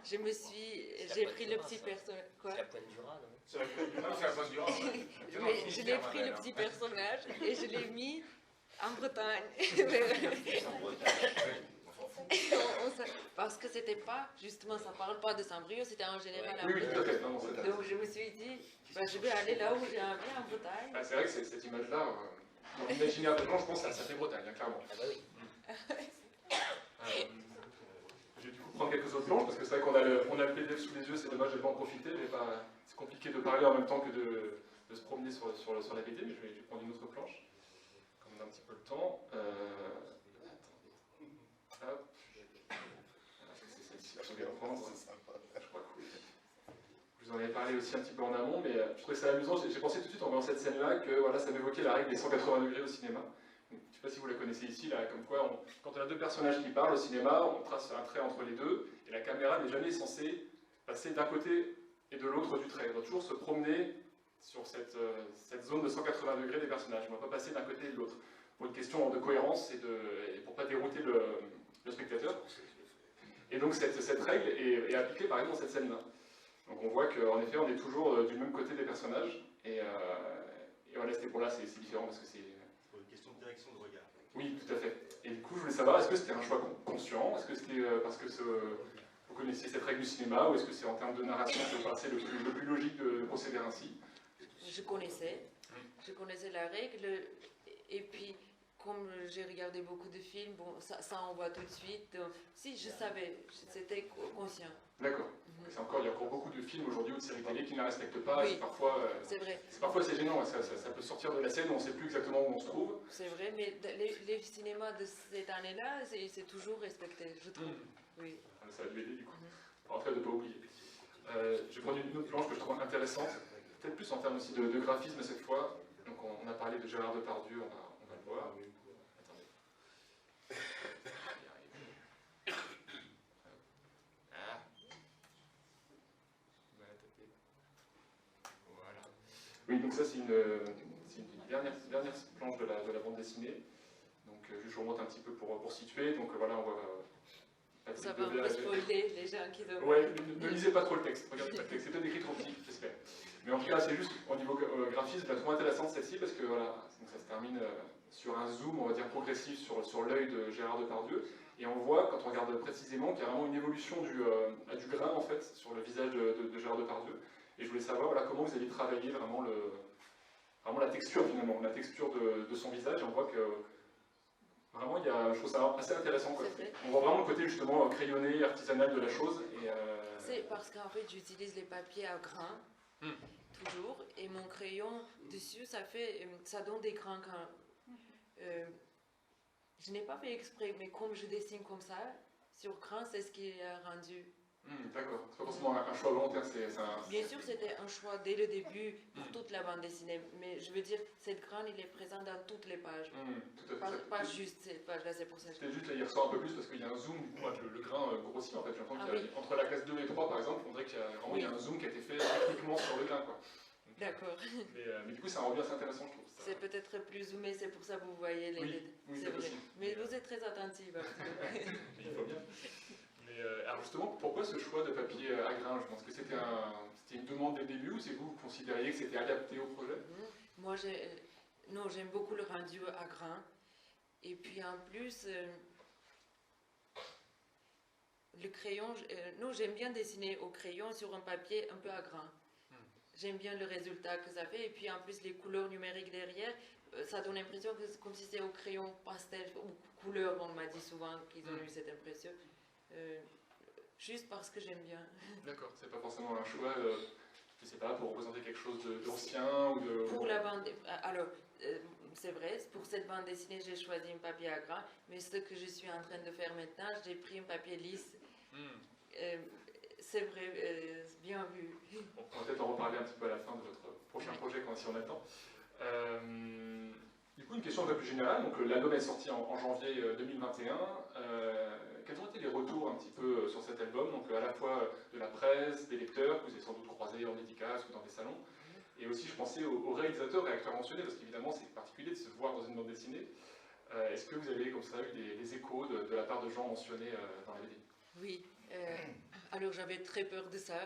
j'ai pris le petit personnage. Quoi? C'est la pointe du rat, non? C'est la pointe du Rhin. Mais je l'ai pris le petit personnage et je l'ai mis en Bretagne. Parce que c'était pas, justement, ça parle pas de Saint-Brieuc, c'était en général en Oui, tout à fait. Non, Donc je me suis dit, je vais aller là où j'ai envie en Bretagne. Ah, c'est vrai que cette image-là, dans l'imaginaire des gens, je pense que ça fait Bretagne, hein, clairement. Ah bah oui. Je vais du coup prendre quelques autres planches, parce que c'est vrai qu'on a le PDF sous les yeux, c'est dommage de ne pas en profiter, mais c'est compliqué de parler en même temps que de se promener sur la BD, mais je vais prendre une autre planche, comme on a un petit peu le temps. Hop. Voilà, c'est celle-ci que je vais reprendre. Je crois que je vous en avais parlé aussi un petit peu en amont, mais je trouvais ça amusant. J'ai pensé tout de suite en voyant cette scène-là que voilà, ça m'évoquait la règle des 180 degrés au cinéma. Je ne sais pas si vous la connaissez ici, là, comme quoi, quand on a deux personnages qui parlent au cinéma, on trace un trait entre les deux, et la caméra n'est jamais censée passer d'un côté et de l'autre du trait. Elle doit toujours se promener sur cette zone de 180 degrés des personnages. On ne va pas passer d'un côté et de l'autre. pour une question de cohérence et pour ne pas dérouter le spectateur. Et donc cette règle est appliquée par exemple dans cette scène-là. Donc on voit qu'en effet on est toujours du même côté des personnages, et voilà, c'était pour là c'est différent parce que c'est... Pour une question de direction de regard. Oui, tout à fait. Et du coup je voulais savoir, est-ce que c'était un choix conscient? Est-ce que c'était parce que vous connaissiez cette règle du cinéma, ou est-ce que c'est en termes de narration que c'est le plus logique de procéder ainsi? Je connaissais la règle, et puis comme j'ai regardé beaucoup de films, bon, ça on voit tout de suite. Donc, si, je savais, c'était conscient. D'accord. Il y a encore beaucoup de films aujourd'hui ou de séries télé qui ne la respectent pas. Oui, c'est vrai. Parfois c'est gênant, ça peut sortir de la scène, on ne sait plus exactement où on se trouve. C'est vrai, mais les cinémas de cette année-là, c'est toujours respecté, je trouve. Oui. Ça a dû aider du coup. En tout cas, de ne pas oublier. Je vais prendre une autre planche que je trouve intéressante, peut-être plus en termes aussi de graphisme cette fois. Donc on a parlé de Gérard Depardieu, on va le voir. Attendez. Voilà. Oui, donc ça c'est une dernière planche de la bande dessinée. Donc je remonte un petit peu pour situer. Donc voilà, on voit... Ça va un peu spoiler les gens qui doivent... Ouais, ne lisez pas trop le texte. Regardez pas le texte, c'est peut-être écrit trop petit, j'espère. Mais en tout cas, c'est juste au niveau graphisme, je la trouve intéressante celle-ci parce que voilà, donc ça se termine sur un zoom, on va dire progressif, sur l'œil de Gérard Depardieu. Et on voit, quand on regarde précisément, qu'il y a vraiment une évolution du grain en fait sur le visage de Gérard Depardieu. Et je voulais savoir voilà, comment vous avez travaillé vraiment la texture finalement, la texture de son visage. Et on voit que vraiment, je trouve ça assez intéressant. Quoi. On voit vraiment le côté justement crayonné, artisanal de la chose. C'est parce qu'en fait, j'utilise les papiers à grains, toujours, et mon crayon dessus, ça donne des grains quand... je n'ai pas fait exprès, mais comme je dessine comme ça, sur crayon, c'est ce qui est rendu. D'accord, c'est pas forcément un choix volontaire, Bien sûr, c'était un choix dès le début pour toute la bande dessinée, mais je veux dire, cette grain, il est présent dans toutes les pages. Tout à fait. Pas juste cette page-là, c'est pour ça. C'était juste là, il ressort un peu plus parce qu'il y a un zoom, le grain grossit en fait. J'ai l'impression entre la case 2 et 3 par exemple, on dirait qu'il y a un zoom qui a été fait uniquement sur le grain. D'accord. Mais du coup, ça revient assez intéressant, je trouve. C'est peut-être plus zoomé, c'est pour ça que vous voyez les... Oui, c'est vrai. Mais vous êtes très attentive. Il faut bien. Alors justement, pourquoi ce choix de papier à grains? Je pense que c'était une demande dès le début, ou c'est vous considériez que c'était adapté au projet? Moi, j'aime beaucoup le rendu à grains. Et puis en plus, le crayon, j'aime bien dessiner au crayon sur un papier un peu à grains. J'aime bien le résultat que ça fait. Et puis en plus, les couleurs numériques derrière, ça donne l'impression que c'est comme si c'était au crayon pastel ou couleur. On m'a dit souvent qu'ils ont eu cette impression. Juste parce que j'aime bien. D'accord, c'est pas forcément un choix, je sais pas, pour représenter quelque chose d'ancien ou de... Pour la bande... Alors, c'est vrai, pour cette bande dessinée, j'ai choisi un papier à grains, mais ce que je suis en train de faire maintenant, j'ai pris un papier lisse. C'est vrai, bien vu. On va peut-être en reparler un petit peu à la fin de votre prochain projet, si on a le temps. Du coup, une question un peu plus générale. Donc, l'album est sorti en janvier 2021. Quels ont été les retours un petit peu sur cet album? Donc, à la fois de la presse, des lecteurs, que vous avez sans doute croisés en dédicace ou dans des salons. Et aussi, je pensais aux réalisateurs et acteurs mentionnés, parce qu'évidemment, c'est particulier de se voir dans une bande dessinée. Est-ce que vous avez, comme ça, eu des échos de la part de gens mentionnés dans la BD? Oui. Alors, j'avais très peur de ça.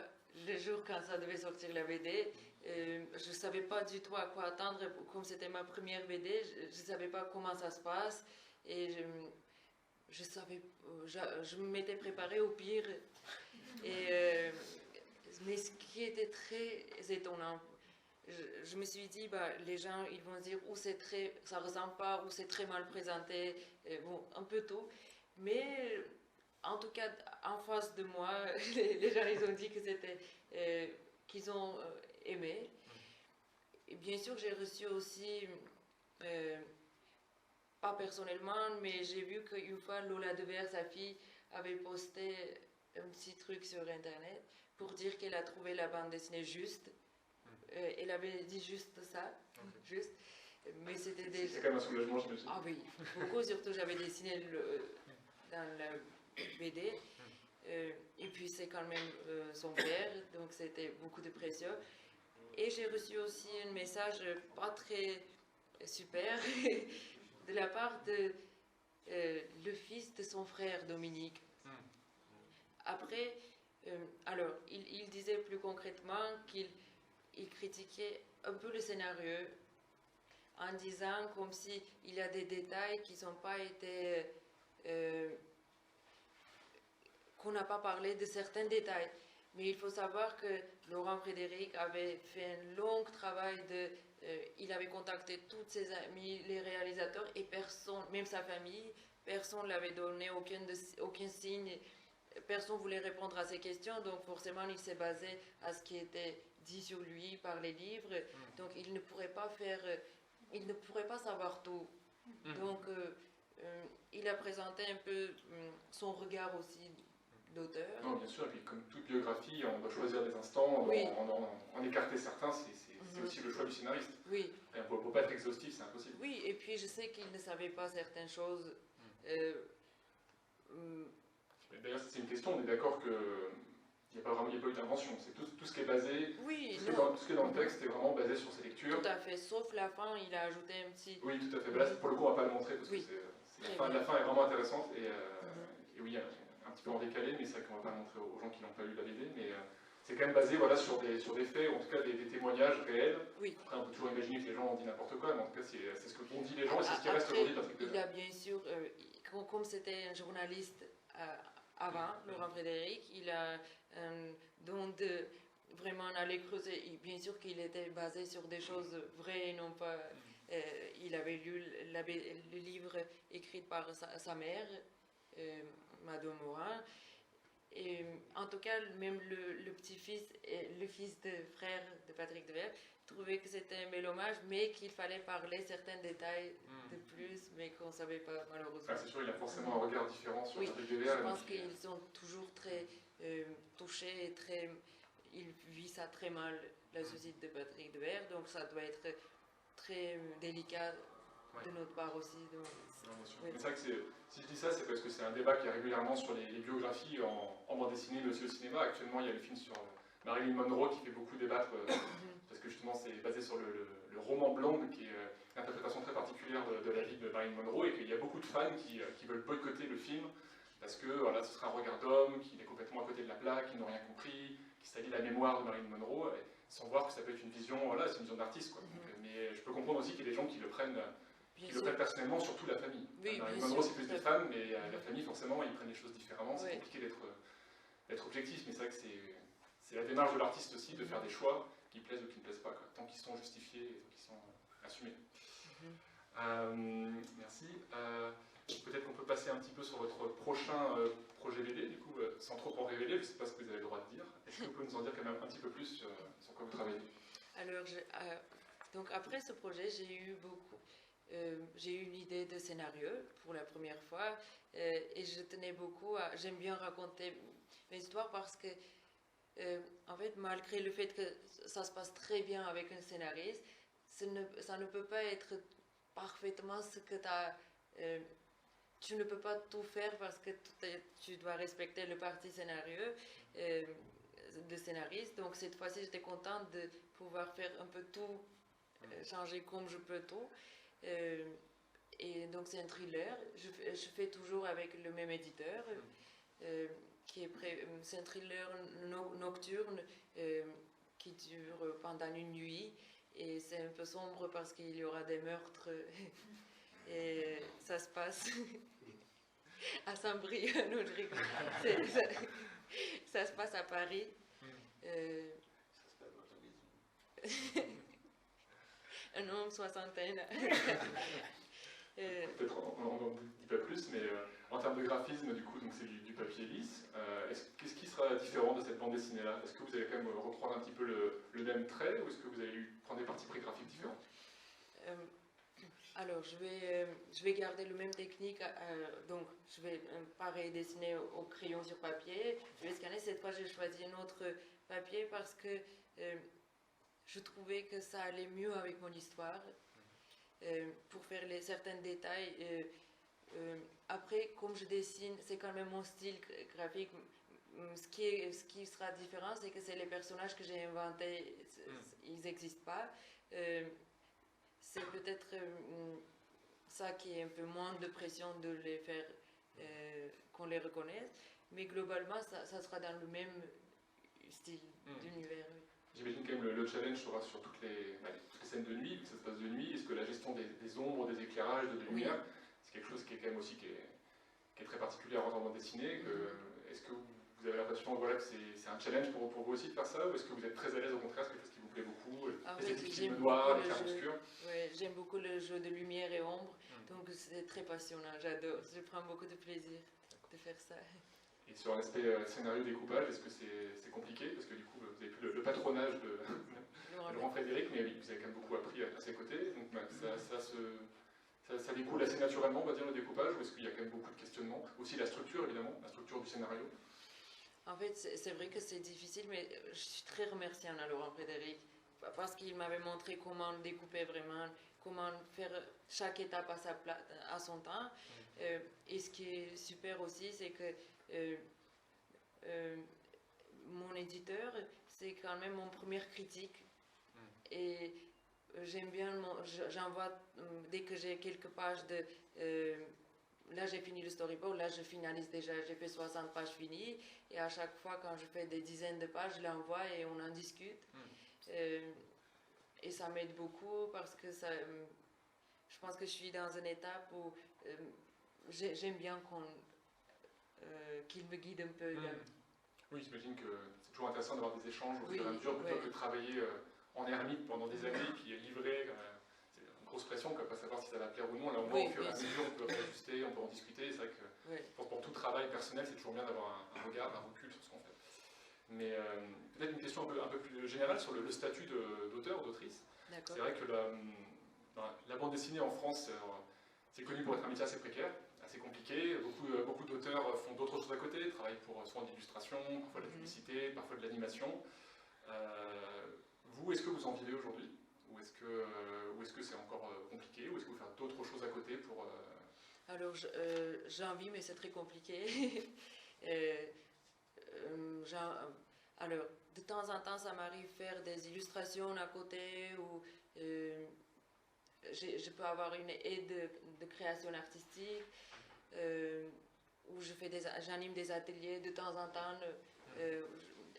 Le jour quand ça devait sortir la BD, je ne savais pas du tout à quoi attendre. Comme c'était ma première BD, je ne savais pas comment ça se passe. Et je m'étais préparée au pire. Mais ce qui était très étonnant, je me suis dit, les gens ils vont dire ou ça ressemble pas, ou c'est très mal présenté, bon, un peu tout. Mais en tout cas, en face de moi, les gens ils ont dit que qu'ils ont aimé. Et bien sûr, j'ai reçu aussi, pas personnellement, mais j'ai vu qu'une fois Lola Devers, sa fille, avait posté un petit truc sur internet pour dire qu'elle a trouvé la bande dessinée juste. Elle avait dit juste ça, juste. Mais c'était déjà... C'est quand même un soulagement, je me dis. Ah oui, beaucoup, surtout j'avais dessiné dans la BD. Et puis c'est quand même son père, donc c'était beaucoup de pression. Et j'ai reçu aussi un message pas très super de la part de le fils de son frère Dominique. Après, alors, il disait plus concrètement qu'il critiquait un peu le scénario en disant comme si il y a des détails qui n'ont pas été... qu'on n'a pas parlé de certains détails. Mais il faut savoir que Laurent Frédéric avait fait un long travail il avait contacté tous ses amis, les réalisateurs, et personne, même sa famille, personne ne l'avait donné aucun signe, personne ne voulait répondre à ses questions, donc forcément il s'est basé à ce qui était dit sur lui par les livres, donc il ne pourrait pas savoir tout. Donc il a présenté un peu son regard aussi d'auteur. Non, bien sûr, et puis comme toute biographie, on doit choisir des instants, Oui. en écarter certains, c'est aussi le choix du scénariste. Oui. Et on ne peut pas être exhaustif, c'est impossible. Oui, et puis je sais qu'il ne savait pas certaines choses. D'ailleurs, c'est une question, on est d'accord qu'il n'y a pas eu d'invention, c'est tout ce qui est basé, Oui, tout ce qui est dans le texte est vraiment basé sur ses lectures. Tout à fait, sauf la fin, il a ajouté un petit... Oui, tout à fait. Là, pour le coup, on ne va pas le montrer parce que la fin est vraiment intéressante et oui, un petit peu en décalé, mais c'est vrai qu'on ne va pas le montrer aux gens qui n'ont pas lu la BD, mais c'est quand même basé sur des faits, ou en tout cas des témoignages réels. Oui. Après, on peut toujours imaginer que les gens ont dit n'importe quoi, mais en tout cas, c'est ce que qu'ont dit les gens et c'est ce qui reste aujourd'hui de Patrick Devers. Il a bien sûr, comme c'était un journaliste avant, Laurent Frédéric, il a un don de vraiment aller creuser. Et bien sûr qu'il était basé sur des choses vraies et non pas... il avait lu le livre écrit par sa mère, Madame Morin. Et en tout cas, même le petit-fils et le fils de frère de Patrick Devers trouvaient que c'était un bel hommage, mais qu'il fallait parler certains détails de plus, mais qu'on ne savait pas malheureusement. C'est sûr, il a forcément un regard différent sur Patrick Oui, Devers. je pense qu'ils sont toujours très touchés et ils vivent ça très mal, la suicide de Patrick Devers, donc ça doit être très délicat de notre part aussi. Donc, mais c'est vrai que si je dis ça, c'est parce que c'est un débat qui est régulièrement sur les biographies en bande dessinée, mais aussi au cinéma. Actuellement, il y a le film sur Marilyn Monroe qui fait beaucoup débattre, parce que justement, c'est basé sur le roman Blonde, qui est une interprétation très particulière de la vie de Marilyn Monroe, et qu'il y a beaucoup de fans qui veulent boycotter le film, parce que voilà, ce sera un regard d'homme, qu'il est complètement à côté de la plaque, qu'ils n'ont rien compris, qui salit la mémoire de Marilyn Monroe, sans voir que ça peut être une vision, voilà, c'est une vision d'artiste, quoi. Mais je peux comprendre aussi qu'il y a des gens qui le prennent personnellement, surtout la famille. Oui, Marilyn Monroe, c'est plus des fans, mais la famille, forcément, ils prennent les choses différemment. C'est compliqué d'être objectif, mais c'est vrai que c'est la démarche de l'artiste aussi de faire des choix qui plaisent ou qui ne plaisent pas, quoi, tant qu'ils sont justifiés et tant qu'ils sont assumés. Merci. Peut-être qu'on peut passer un petit peu sur votre prochain projet BD, du coup, sans trop en révéler, je ne sais pas ce que vous avez le droit de dire. Est-ce que vous pouvez nous en dire quand même un petit peu plus sur quoi vous travaillez? Alors, donc après ce projet, j'ai eu une idée de scénario pour la première fois et je tenais beaucoup j'aime bien raconter mes histoires parce que en fait, malgré le fait que ça se passe très bien avec un scénariste, ça ne peut pas être parfaitement ce que tu ne peux pas tout faire parce que tu dois respecter le parti scénario de scénariste. Donc cette fois-ci, j'étais contente de pouvoir faire un peu tout, changer comme je peux tout. Et donc c'est un thriller. Je fais toujours avec le même éditeur. C'est un thriller nocturne qui dure pendant une nuit. Et c'est un peu sombre parce qu'il y aura des meurtres. Et ça se passe à Saint-Brieuc. Non, je rigole. Ça se passe à Paris. Un homme soixantaine. Peut-être on n'en dit pas plus, mais en termes de graphisme, du coup, c'est du papier lisse. Qu'est-ce qui sera différent de cette bande dessinée-là? Est-ce que vous allez quand même reprendre un petit peu le même trait, ou est-ce que vous allez prendre des parties prix graphiques différentes? Alors, je vais garder le même technique, donc je vais pareil dessiner au crayon sur papier, je vais scanner. Cette fois, j'ai choisi un autre papier parce que je trouvais que ça allait mieux avec mon histoire, pour faire certains détails. Après, comme je dessine, c'est quand même mon style graphique. Ce qui sera différent, c'est que c'est les personnages que j'ai inventés, ils n'existent pas. C'est peut-être ça qui est un peu moins de pression de les faire, qu'on les reconnaisse. Mais globalement, ça sera dans le même style d'univers. J'imagine quand même le challenge sera sur toutes les scènes de nuit, vu que ça se passe de nuit. Est-ce que la gestion des ombres, des éclairages, de la lumière, c'est quelque chose qui est quand même aussi qui est très particulier en bande dessinée. Est-ce que vous avez l'impression voilà, que c'est un challenge pour vous aussi de faire ça, ou est-ce que vous êtes très à l'aise au contraire, c'est quelque chose qui vous plaît beaucoup, les films noirs, les clairs-obscurs? Ouais, j'aime beaucoup le jeu de lumière et ombre, donc c'est très passionnant, j'adore, je prends beaucoup de plaisir de faire ça. Et sur l'aspect scénario découpage, est-ce que c'est compliqué? Parce que du coup, vous avez plus le patronage de Laurent Frédéric, mais oui, vous avez quand même beaucoup appris à ses côtés. Donc ça découle assez naturellement, on va dire, le découpage, ou est-ce qu'il y a quand même beaucoup de questionnements? Aussi la structure, évidemment, la structure du scénario. En fait, c'est vrai que c'est difficile, mais je suis très remerciante à Laurent Frédéric, parce qu'il m'avait montré comment découper vraiment, comment faire chaque étape à son temps. Et ce qui est super aussi, c'est que mon éditeur, c'est quand même mon premier critique. Et j'aime bien, j'envoie, dès que j'ai quelques pages là j'ai fini le storyboard, là je finalise déjà, j'ai fait 60 pages finies. Et à chaque fois, quand je fais des dizaines de pages, je l'envoie et on en discute. Et ça m'aide beaucoup parce que je pense que je suis dans une étape où j'aime bien qu'il me guide un peu. Oui, j'imagine que c'est toujours intéressant d'avoir des échanges au fur et à mesure, plutôt que de travailler en ermite pendant des années, puis livrer. C'est une grosse pression, pas savoir si ça va plaire ou non. Là, au moins, au fur et à mesure, on peut réajuster, on peut en discuter. C'est vrai que pour tout travail personnel, c'est toujours bien d'avoir un regard, un recul sur ce qu'on fait. Mais peut-être une question un peu plus générale sur le statut d'auteur ou d'autrice. C'est vrai que la bande dessinée en France, c'est connu pour être un métier assez précaire, assez compliqué. Beaucoup d'auteurs font d'autres choses à côté, travaillent pour soit d'illustration, parfois de la publicité, parfois de l'animation. Vous, est-ce que vous en vivez aujourd'hui? Ou est-ce que c'est encore compliqué? Ou est-ce que vous faites d'autres choses à côté pour... Alors, j'en vis, mais c'est très compliqué. Alors, de temps en temps, ça m'arrive faire des illustrations à côté, ou je peux avoir une aide de création artistique, où j'anime des ateliers de temps en temps,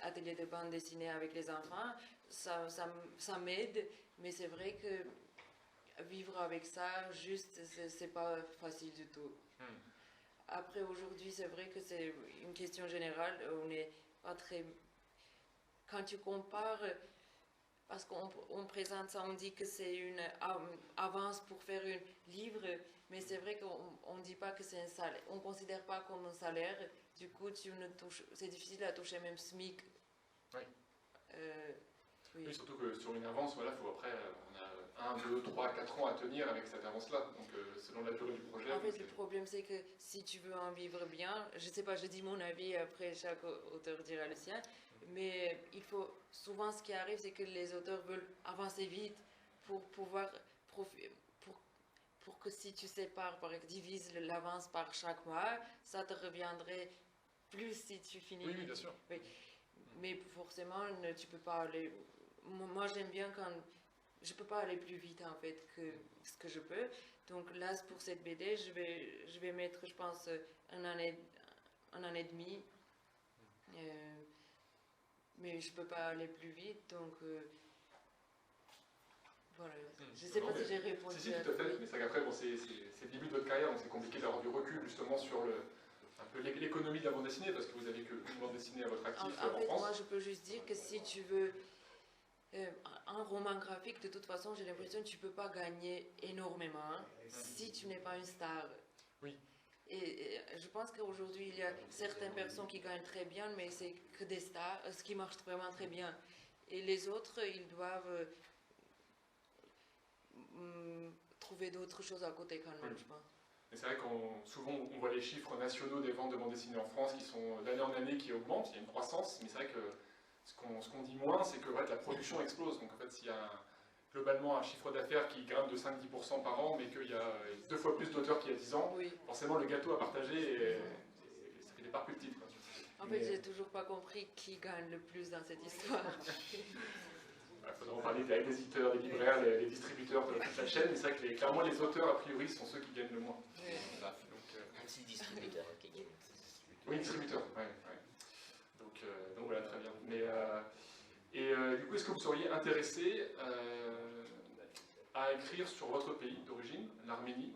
ateliers de bande dessinée avec les enfants. Ça m'aide, mais c'est vrai que vivre avec ça, juste, c'est pas facile du tout. Après, aujourd'hui, c'est vrai que c'est une question générale. On n'est pas très... Quand tu compares, parce qu'on présente ça, on dit que c'est une avance pour faire un livre, mais c'est vrai qu'on ne dit pas que c'est un salaire. On ne considère pas comme un salaire. Du coup, c'est difficile à toucher même SMIC. Oui. Oui, surtout que sur une avance, voilà, après, on a 1, 2, 3, 4 ans à tenir avec cette avance-là. Donc, selon la durée du projet. En fait, le problème, c'est que si tu veux en vivre bien, je ne sais pas, je dis mon avis, après chaque auteur dira le sien, mais souvent ce qui arrive, c'est que les auteurs veulent avancer vite pour pouvoir pour que si tu sépares, divises l'avance par chaque mois, ça te reviendrait plus si tu finis. Oui, bien sûr. Oui. Mais forcément, tu peux pas aller... Moi, j'aime bien quand... Je peux pas aller plus vite, en fait, que ce que je peux. Donc là, pour cette BD, je vais mettre, je pense, un an et demi. Mais je peux pas aller plus vite, donc... voilà. Je sais pas si j'ai répondu. Si, tout à fait. Mais c'est qu'après, c'est le début de votre carrière, donc c'est compliqué d'avoir du recul, justement, sur un peu l'économie de la bande dessinée, parce que vous avez qu'une bande dessinée à votre actif en fait, France. moi, je peux juste dire que si tu veux un roman graphique, de toute façon, j'ai l'impression que tu ne peux pas gagner énormément si tu n'es pas une star. Oui. Et je pense qu'aujourd'hui, il y a certaines personnes qui gagnent très bien, mais c'est que des stars, ce qui marche vraiment très bien. Et les autres, ils doivent trouver d'autres choses à côté quand même, je pense. Et c'est vrai souvent on voit les chiffres nationaux des ventes de bande dessinée en France qui sont d'année en année qui augmentent, il y a une croissance, mais c'est vrai que ce qu'on dit moins, c'est que la production explose. Donc en fait, s'il y a globalement un chiffre d'affaires qui grimpe de 5-10% par an, mais qu'il y a 2 fois plus d'auteurs qu'il y a 10 ans, forcément le gâteau à partager, ça fait des parts plus petites. En fait, j'ai toujours pas compris qui gagne le plus dans cette histoire. Il faudra en parler avec les éditeurs, les libraires, les distributeurs de toute la chaîne, mais c'est vrai que clairement les auteurs, a priori, sont ceux qui gagnent le moins. Voilà, C'est le distributeur qui gagne. oui, distributeur, ouais. Donc voilà, très bien. Du coup, est-ce que vous seriez intéressé à écrire sur votre pays d'origine, l'Arménie?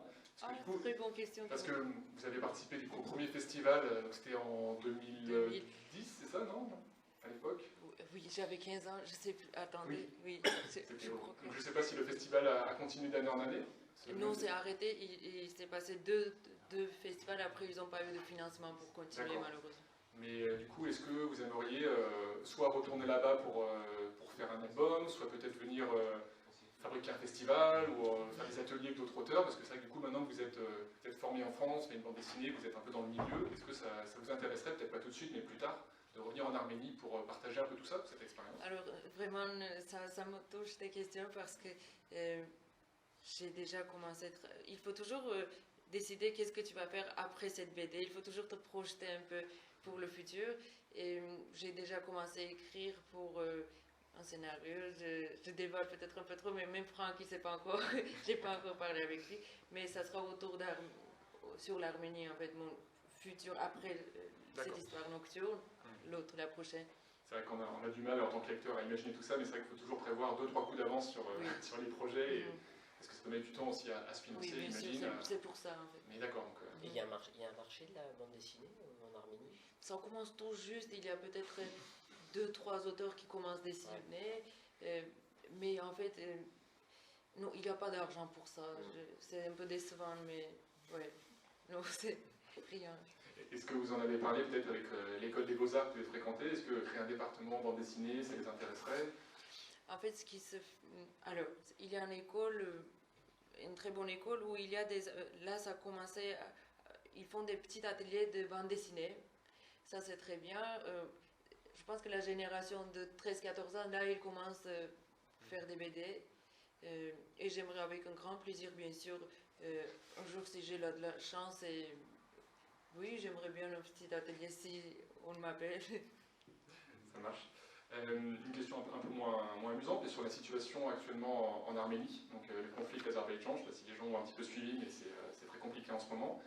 Très bonne question. Parce que vous avez participé du coup, au premier festival, c'était en 2010, c'est ça, non? À l'époque? Oui, j'avais 15 ans, je sais plus. Attendez, oui. Je crois que... Je ne sais pas si le festival a continué d'année en année. Non, c'est arrêté. Il s'est passé deux festivals. Après, ils n'ont pas eu de financement pour continuer, malheureusement. Mais du coup, est-ce que vous aimeriez soit retourner là-bas pour faire un album, soit peut-être venir fabriquer un festival ou faire des ateliers avec d'autres auteurs? Parce que c'est vrai que du coup, maintenant que vous êtes peut-être formé en France, fait une bande dessinée, vous êtes un peu dans le milieu, est-ce que ça vous intéresserait, peut-être pas tout de suite, mais plus tard, de revenir en Arménie pour partager un peu tout ça, cette expérience? Alors, vraiment, ça me touche tes questions parce que j'ai déjà commencé. Il faut toujours décider qu'est-ce que tu vas faire après cette BD. Il faut toujours te projeter un peu pour le futur. Et j'ai déjà commencé à écrire pour un scénario. Je dévoile peut-être un peu trop, mais même Franck, il ne sait pas encore. J'ai pas encore parlé avec lui. Mais ça sera sur l'Arménie, en fait, mon futur après cette histoire nocturne. L'autre, la prochaine. C'est vrai qu'on a du mal en tant que lecteur à imaginer tout ça, mais c'est vrai qu'il faut toujours prévoir 2-3 coups d'avance sur les projets, parce que ça peut mettre du temps aussi à se financer, oui, j'imagine. C'est pour ça en fait. Mais d'accord. Et il y a un marché de la bande dessinée en Arménie? Ça commence tout juste, il y a peut-être 2-3 auteurs qui commencent à dessiner, mais en fait, non, il n'y a pas d'argent pour ça. C'est un peu décevant, mais ouais, non, c'est rien. Est-ce que vous en avez parlé peut-être avec l'école des Beaux-Arts que vous avez fréquentée? Est-ce que créer un département bande dessinée, ça les intéresserait? En fait, alors, il y a une école, une très bonne école où il y a là, ça a commencé, ils font des petits ateliers de bande dessinée. Ça, c'est très bien. Je pense que la génération de 13-14 ans, là, ils commencent à faire des BD. Et j'aimerais avec un grand plaisir, bien sûr, un jour, si j'ai la chance et... Oui, j'aimerais bien un petit atelier si on m'appelle. Ça marche. Une question un peu moins amusante, mais sur la situation actuellement en Arménie, donc le conflit avec l'Azerbaïdjan, je ne sais pas si les gens ont un petit peu suivi, mais c'est très compliqué en ce moment.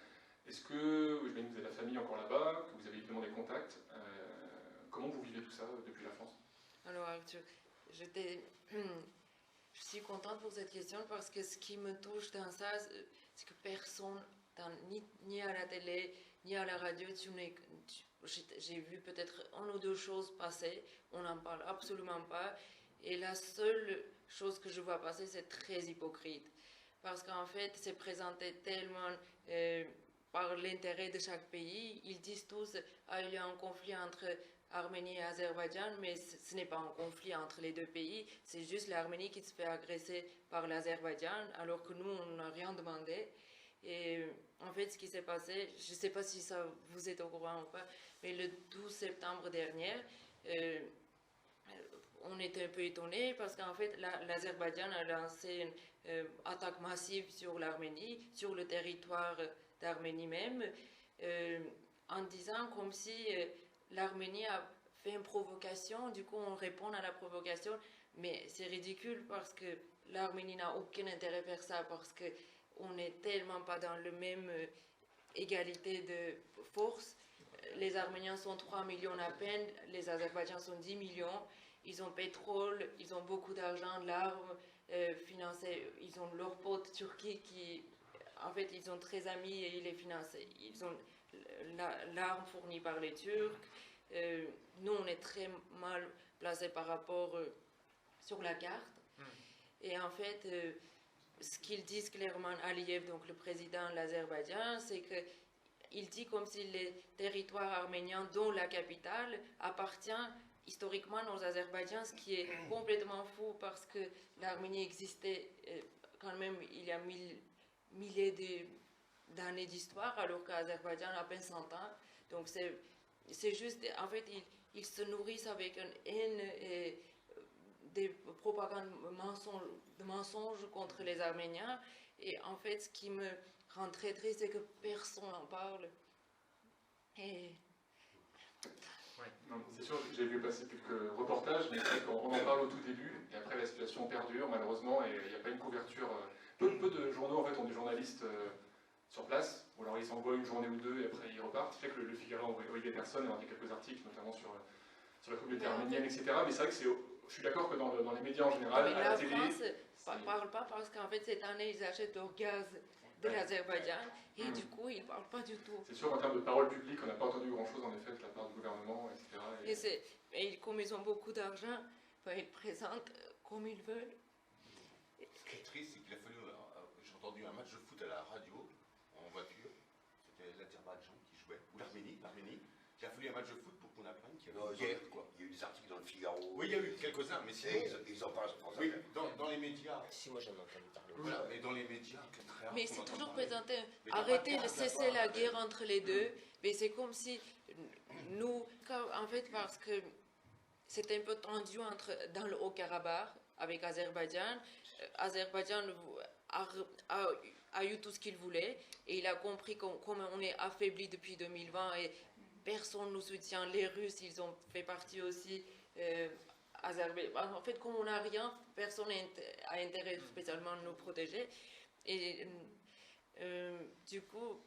Est-ce que, je vous avez la famille encore là-bas, que vous avez évidemment des contacts, comment vous vivez tout ça depuis la France? Alors Arthur, je suis contente pour cette question parce que ce qui me touche dans ça, c'est que personne, ni à la télé, ni à la radio, j'ai vu peut-être une ou deux choses passer, on n'en parle absolument pas. Et la seule chose que je vois passer, c'est très hypocrite. Parce qu'en fait, c'est présenté tellement par l'intérêt de chaque pays. Ils disent tous il y a un conflit entre Arménie et Azerbaïdjan, mais ce n'est pas un conflit entre les deux pays. C'est juste l'Arménie qui se fait agresser par l'Azerbaïdjan, alors que nous, on n'a rien demandé. Et en fait, ce qui s'est passé, je ne sais pas si ça vous êtes au courant ou pas, mais le 12 septembre dernier, on était un peu étonnés parce qu'en fait, l'Azerbaïdjan a lancé une attaque massive sur l'Arménie, sur le territoire d'Arménie même, en disant comme si l'Arménie a fait une provocation, du coup on répond à la provocation, mais c'est ridicule parce que l'Arménie n'a aucun intérêt à faire ça parce que on n'est tellement pas dans la même égalité de force. Les Arméniens sont 3 millions à peine, les Azerbaïdjans sont 10 millions. Ils ont pétrole, ils ont beaucoup d'argent, l'arme financée. Ils ont leurs potes turcs qui, en fait, ils sont très amis et ils les financent. Ils ont l'arme fournie par les Turcs. Nous, on est très mal placés par rapport sur la carte. Et en fait, ce qu'ils disent clairement, Aliyev, donc le président de l'Azerbaïdjan, c'est qu'il dit comme si les territoires arméniens, dont la capitale, appartiennent historiquement aux Azerbaïdjans, ce qui est complètement fou parce que l'Arménie existait quand même il y a milliers d'années d'histoire, alors qu'Azerbaïdjan a à peine 100 ans. Donc c'est juste, en fait, ils se nourrissent avec une haine et des propagandes de mensonges contre les Arméniens. Et en fait, ce qui me rend très triste, c'est que personne n'en parle. Et Non, c'est sûr, j'ai vu passer quelques reportages, mais c'est vrai qu'on en parle au tout début, et après la situation perdure malheureusement, et il n'y a pas une couverture. Peu de journaux en fait ont des journalistes sur place, ou alors ils s'envoient une journée ou deux et après ils repartent. Ce qui fait que le Figaro a envoyé des personnes et on a quelques articles, notamment sur la communauté arménienne, etc. Mais c'est vrai que je suis d'accord que dans les médias en général, Mais à la la télé, France ne parle pas parce qu'en fait cette année ils achètent leur gaz de l'Azerbaïdjan et du coup ils ne parlent pas du tout. c'est sûr qu'en termes de parole publique, on n'a pas entendu grand-chose en effet de la part du gouvernement, etc. Et comme ils ont beaucoup d'argent, ils présentent comme ils veulent. Ce qui est triste, c'est qu'il a fallu. J'ai entendu un match de foot à la radio, en voiture. C'était l'Azerbaïdjan qui jouait, ou l'Arménie. Il a fallu un match de foot pour qu'on apprenne qu'il y avait une guerre, quoi. Il y a eu des articles dans le Figaro. Oui, il y a eu quelques-uns, mais sinon. Ils en parlent sur France Oui, Inter. dans les médias. Si, moi j'en ai entendu parler. Voilà, mais dans les médias, c'est très rare. Mais qu'on c'est entende toujours parler. présenté, Mais t'as arrêtez pas de de cesser la part, guerre entre les deux. Mais c'est comme si nous, en fait, parce que c'était un peu tendu dans le Haut-Karabakh avec Azerbaïdjan. Azerbaïdjan a eu tout ce qu'il voulait et il a compris comme on est affaibli depuis 2020 et personne ne nous soutient. Les Russes, ils ont fait partie aussi. En fait, comme on n'a rien, personne n'a intérêt spécialement de nous protéger. Et du coup,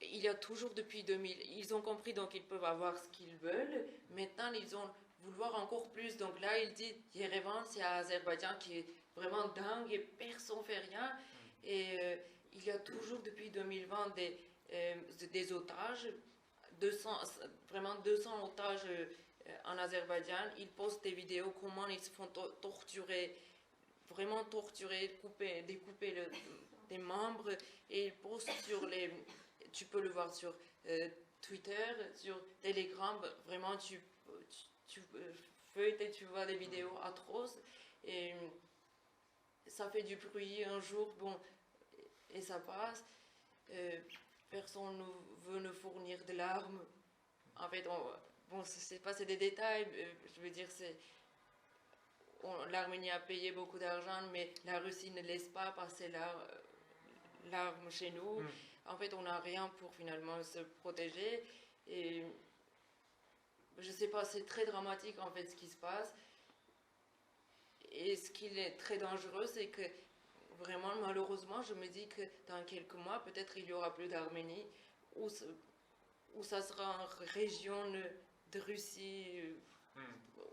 il y a toujours depuis 2000, ils ont compris donc ils peuvent avoir ce qu'ils veulent. Maintenant, ils ont vouloir encore plus. Donc là, il dit Yerevan, c'est Azerbaïdjan qui est vraiment dingue et personne ne fait rien. Et il y a toujours depuis 2020 des otages, 200 otages en Azerbaïdjan. Ils postent des vidéos comment ils se font torturer, vraiment torturer, découper des membres et ils postent sur tu peux le voir sur Twitter, sur Telegram, vraiment tu feuillettes et tu vois des vidéos atroces et ça fait du bruit un jour, bon, et ça passe. Personne ne veut nous fournir de l'arme. En fait, c'est des détails, je veux dire, l'Arménie a payé beaucoup d'argent, mais la Russie ne laisse pas passer l'arme chez nous. En fait, on n'a rien pour finalement se protéger. Et je sais pas, c'est très dramatique en fait ce qui se passe. Et ce qui est très dangereux, c'est que vraiment, malheureusement, je me dis que dans quelques mois, peut-être il y aura plus d'Arménie, ou ça sera une région de Russie,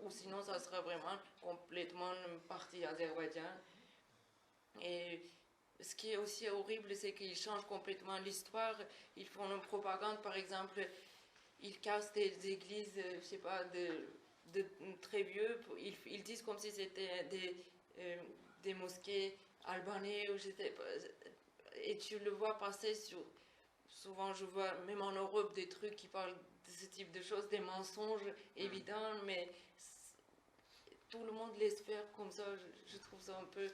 ou sinon ça sera vraiment complètement une partie Azerbaïdjan. Et ce qui est aussi horrible, c'est qu'ils changent complètement l'histoire. Ils font une propagande, par exemple, ils cassent des églises, je sais pas, de très vieux. Ils disent comme si c'était des mosquées albanais, ou et tu le vois passer souvent je vois même en Europe des trucs qui parlent de ce type de choses, des mensonges évidents, mais tout le monde laisse faire comme ça. Je trouve ça un peu...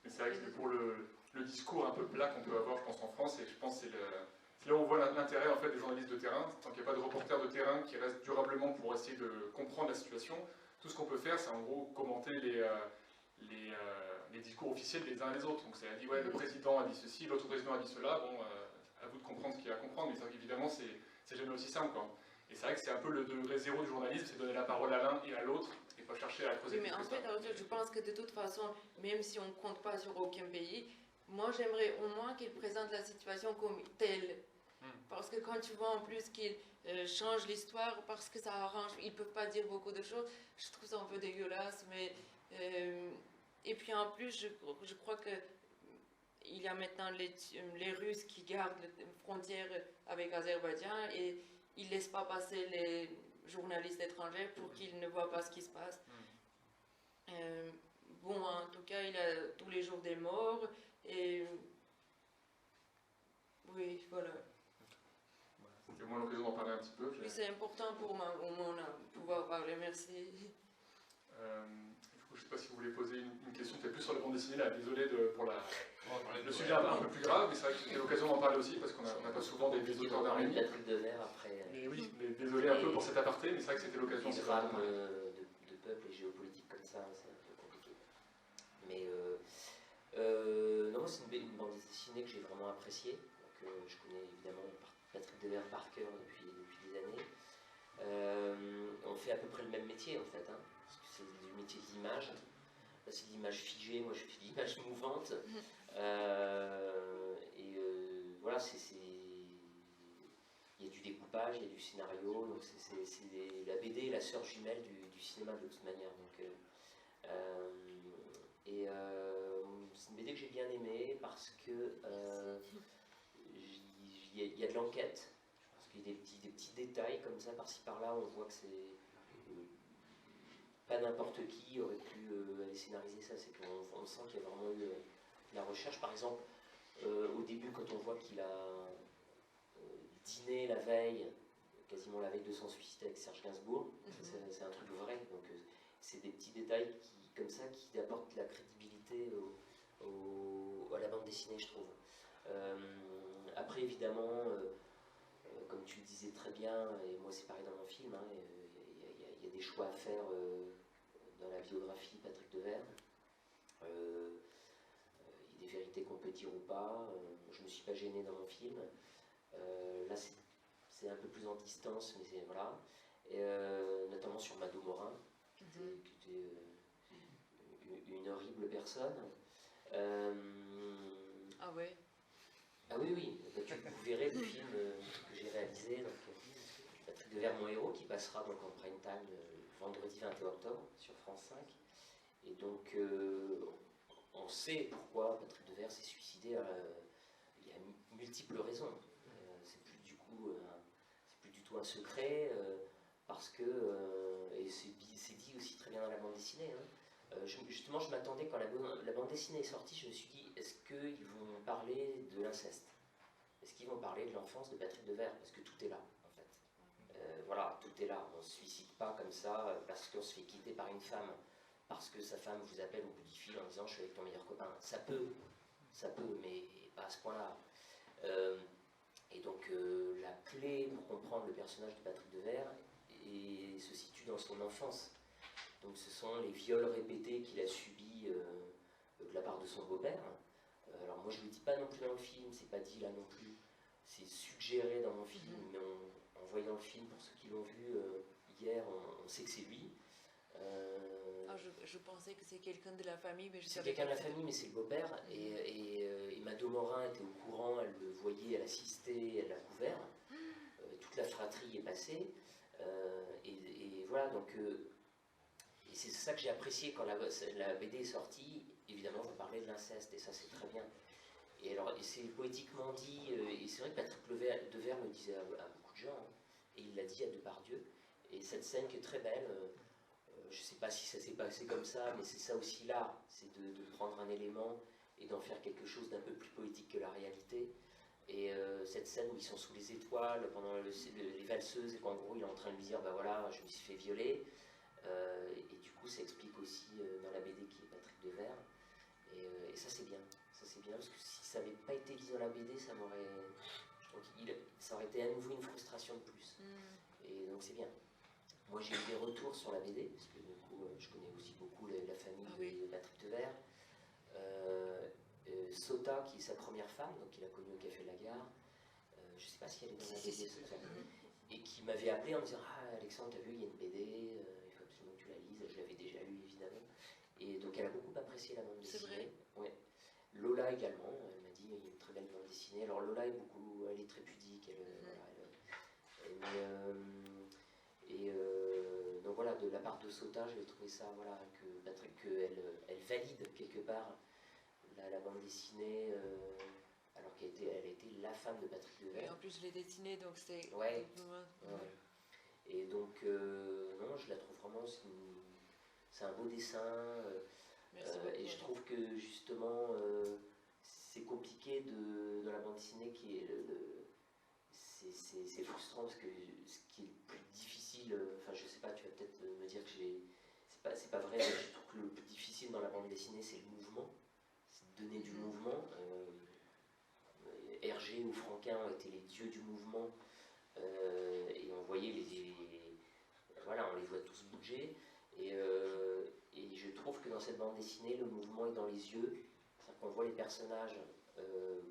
Mais c'est vrai que c'est pour le discours un peu plat qu'on peut avoir, je pense, en France, et je pense que c'est là où on voit l'intérêt en fait des journalistes de terrain. Tant qu'il n'y a pas de reporters de terrain qui restent durablement pour essayer de comprendre la situation, tout ce qu'on peut faire, c'est en gros commenter les discours officiels des uns et des autres. Donc ça a dit, ouais, le président a dit ceci, l'autre président a dit cela, bon, à vous de comprendre ce qu'il y a à comprendre, mais c'est vrai qu'évidemment, c'est jamais aussi simple, quoi. Et c'est vrai que c'est un peu le degré zéro du journalisme, c'est donner la parole à l'un et à l'autre, et pas chercher à creuser. Oui, mais en fait, je pense que de toute façon, même si on ne compte pas sur aucun pays, moi j'aimerais au moins qu'ils présentent la situation comme telle. Parce que quand tu vois en plus qu'ils changent l'histoire, parce que ça arrange, ils ne peuvent pas dire beaucoup de choses, je trouve ça un peu dégueulasse. Mais, et puis en plus, je crois que il y a maintenant les Russes qui gardent les frontières avec Azerbaïdjan et ils ne laissent pas passer les journalistes étrangers pour qu'ils ne voient pas ce qui se passe. Bon, en tout cas, il y a tous les jours des morts et oui, voilà. C'était au moins l'occasion d'en parler un petit peu. Oui, c'est important pour moi au moins de pouvoir parler, merci. Je ne sais pas si vous voulez poser une question, peut-être plus sur la bande dessinée, là, désolé pour le sujet un peu plus grave, mais c'est vrai que c'était l'occasion d'en parler aussi, parce qu'on n'a pas souvent des auteurs d'Arménie. Patrick Devers après. Mais oui, mais désolé un peu pour cet aparté, mais c'est vrai que c'était l'occasion de drames de peuple et géopolitique comme ça, c'est un peu compliqué. Mais non, c'est une bande dessinée que j'ai vraiment appréciée. Donc, je connais évidemment Patrick Devers par cœur depuis des années. On fait à peu près le même métier en fait, hein, parce que c'est du métier de l'image. Là c'est de l'image figée, moi je fais de l'image mouvante. Voilà, il y a du découpage, il y a du scénario, donc la BD est la sœur jumelle du cinéma de toute manière. Donc, c'est une BD que j'ai bien aimée parce que il y a de l'enquête, parce qu'il y a des petits détails comme ça par-ci par-là, on voit que c'est pas n'importe qui aurait pu aller scénariser ça, c'est qu'on sent qu'il y a vraiment eu de la recherche. Par exemple, au début quand on voit qu'il a dîné la veille, quasiment la veille de son suicide avec Serge Gainsbourg, c'est un truc vrai, donc c'est des petits détails comme ça qui apportent de la crédibilité à la bande dessinée, je trouve. Après évidemment, comme tu le disais très bien, et moi c'est pareil dans mon film, hein, il y a des choix à faire dans la biographie de Patrick Devers. Il y a des vérités qu'on peut dire ou pas. Je ne me suis pas gêné dans mon film. Là c'est un peu plus en distance, mais voilà. Notamment sur Mado Morin, qui était une horrible personne. Ah ouais. Ah oui, oui, vous verrez le film que j'ai réalisé, donc, Patrick Devers, mon héros, qui passera donc en prime time vendredi 21 octobre sur France 5. Et donc, on sait pourquoi Patrick Devers s'est suicidé. Il y a multiples raisons. C'est plus du tout un secret, parce que, et c'est dit aussi très bien dans la bande dessinée, hein. Justement, je m'attendais, quand la bande dessinée est sortie, je me suis dit, est-ce qu'ils vont parler de l'inceste? Est-ce qu'ils vont parler de l'enfance de Patrick Devers? Parce que tout est là, en fait. Voilà, tout est là. On ne se suicide pas comme ça parce qu'on se fait quitter par une femme, parce que sa femme vous appelle au bout du fil en disant je suis avec ton meilleur copain. Ça peut, mais pas à ce point-là. Et donc, la clé pour comprendre le personnage de Patrick Devers se situe dans son enfance. Donc ce sont les viols répétés qu'il a subis de la part de son beau-père. Alors moi je ne le dis pas non plus dans le film, c'est pas dit là non plus, c'est suggéré dans mon film, mais en voyant le film, pour ceux qui l'ont vu hier, on sait que c'est lui. Je pensais que c'est quelqu'un de la famille, mais je C'est savais quelqu'un de pas. la famille, mais c'est le beau-père. Et Mado Morin était au courant, elle le voyait, elle assistait, elle l'a couvert. Toute la fratrie est passée. Et voilà, donc... Et c'est ça que j'ai apprécié quand la BD est sortie. Évidemment, on parlait de l'inceste, et ça c'est très bien. Et alors, c'est poétiquement dit, et c'est vrai que Patrick Devers le disait à beaucoup de gens, hein, et il l'a dit à Depardieu. Et cette scène qui est très belle, je ne sais pas si ça s'est passé comme ça, mais c'est ça aussi là, c'est de prendre un élément et d'en faire quelque chose d'un peu plus poétique que la réalité. Et cette scène où ils sont sous les étoiles pendant les valseuses, et qu'en gros il est en train de lui dire, bah voilà, je me suis fait violer. Et du coup ça explique aussi dans la BD qui est Patrick Devers, et ça c'est bien, parce que si ça n'avait pas été dit dans la BD, ça aurait été à nouveau une frustration de plus. Et donc c'est bien. Moi j'ai eu des retours sur la BD, parce que du coup je connais aussi beaucoup la famille de Patrick Devers. Sota, qui est sa première femme, donc il a connu au Café de la Gare, je ne sais pas si elle est dans la BD, Sota, et qui m'avait appelé en me disant, ah Alexandre, t'as vu, il y a une BD, tu la lises, je l'avais déjà lu évidemment, et donc elle a beaucoup apprécié la bande dessinée. C'est vrai. Ouais. Lola également, elle m'a dit il y a une très belle bande dessinée. Alors Lola elle est très pudique, donc voilà, de la part de Sota, j'avais trouvé ça, voilà, qu'elle valide quelque part la bande dessinée, alors elle a été la femme de Patrick Devers. Et en plus je l'ai dessinée, donc c'est... Ouais. Et donc, non, je la trouve vraiment, c'est un beau dessin. Et je trouve que justement, c'est compliqué dans la bande dessinée, c'est frustrant, parce que ce qui est le plus difficile, enfin je sais pas, tu vas peut-être me dire que c'est pas vrai, mais je trouve que le plus difficile dans la bande dessinée, c'est le mouvement, c'est de donner du mouvement. Hergé ou Franquin ont été les dieux du mouvement, et on voyait voilà, on les voit tous bouger, et je trouve que dans cette bande dessinée, le mouvement est dans les yeux, c'est-à-dire qu'on voit les personnages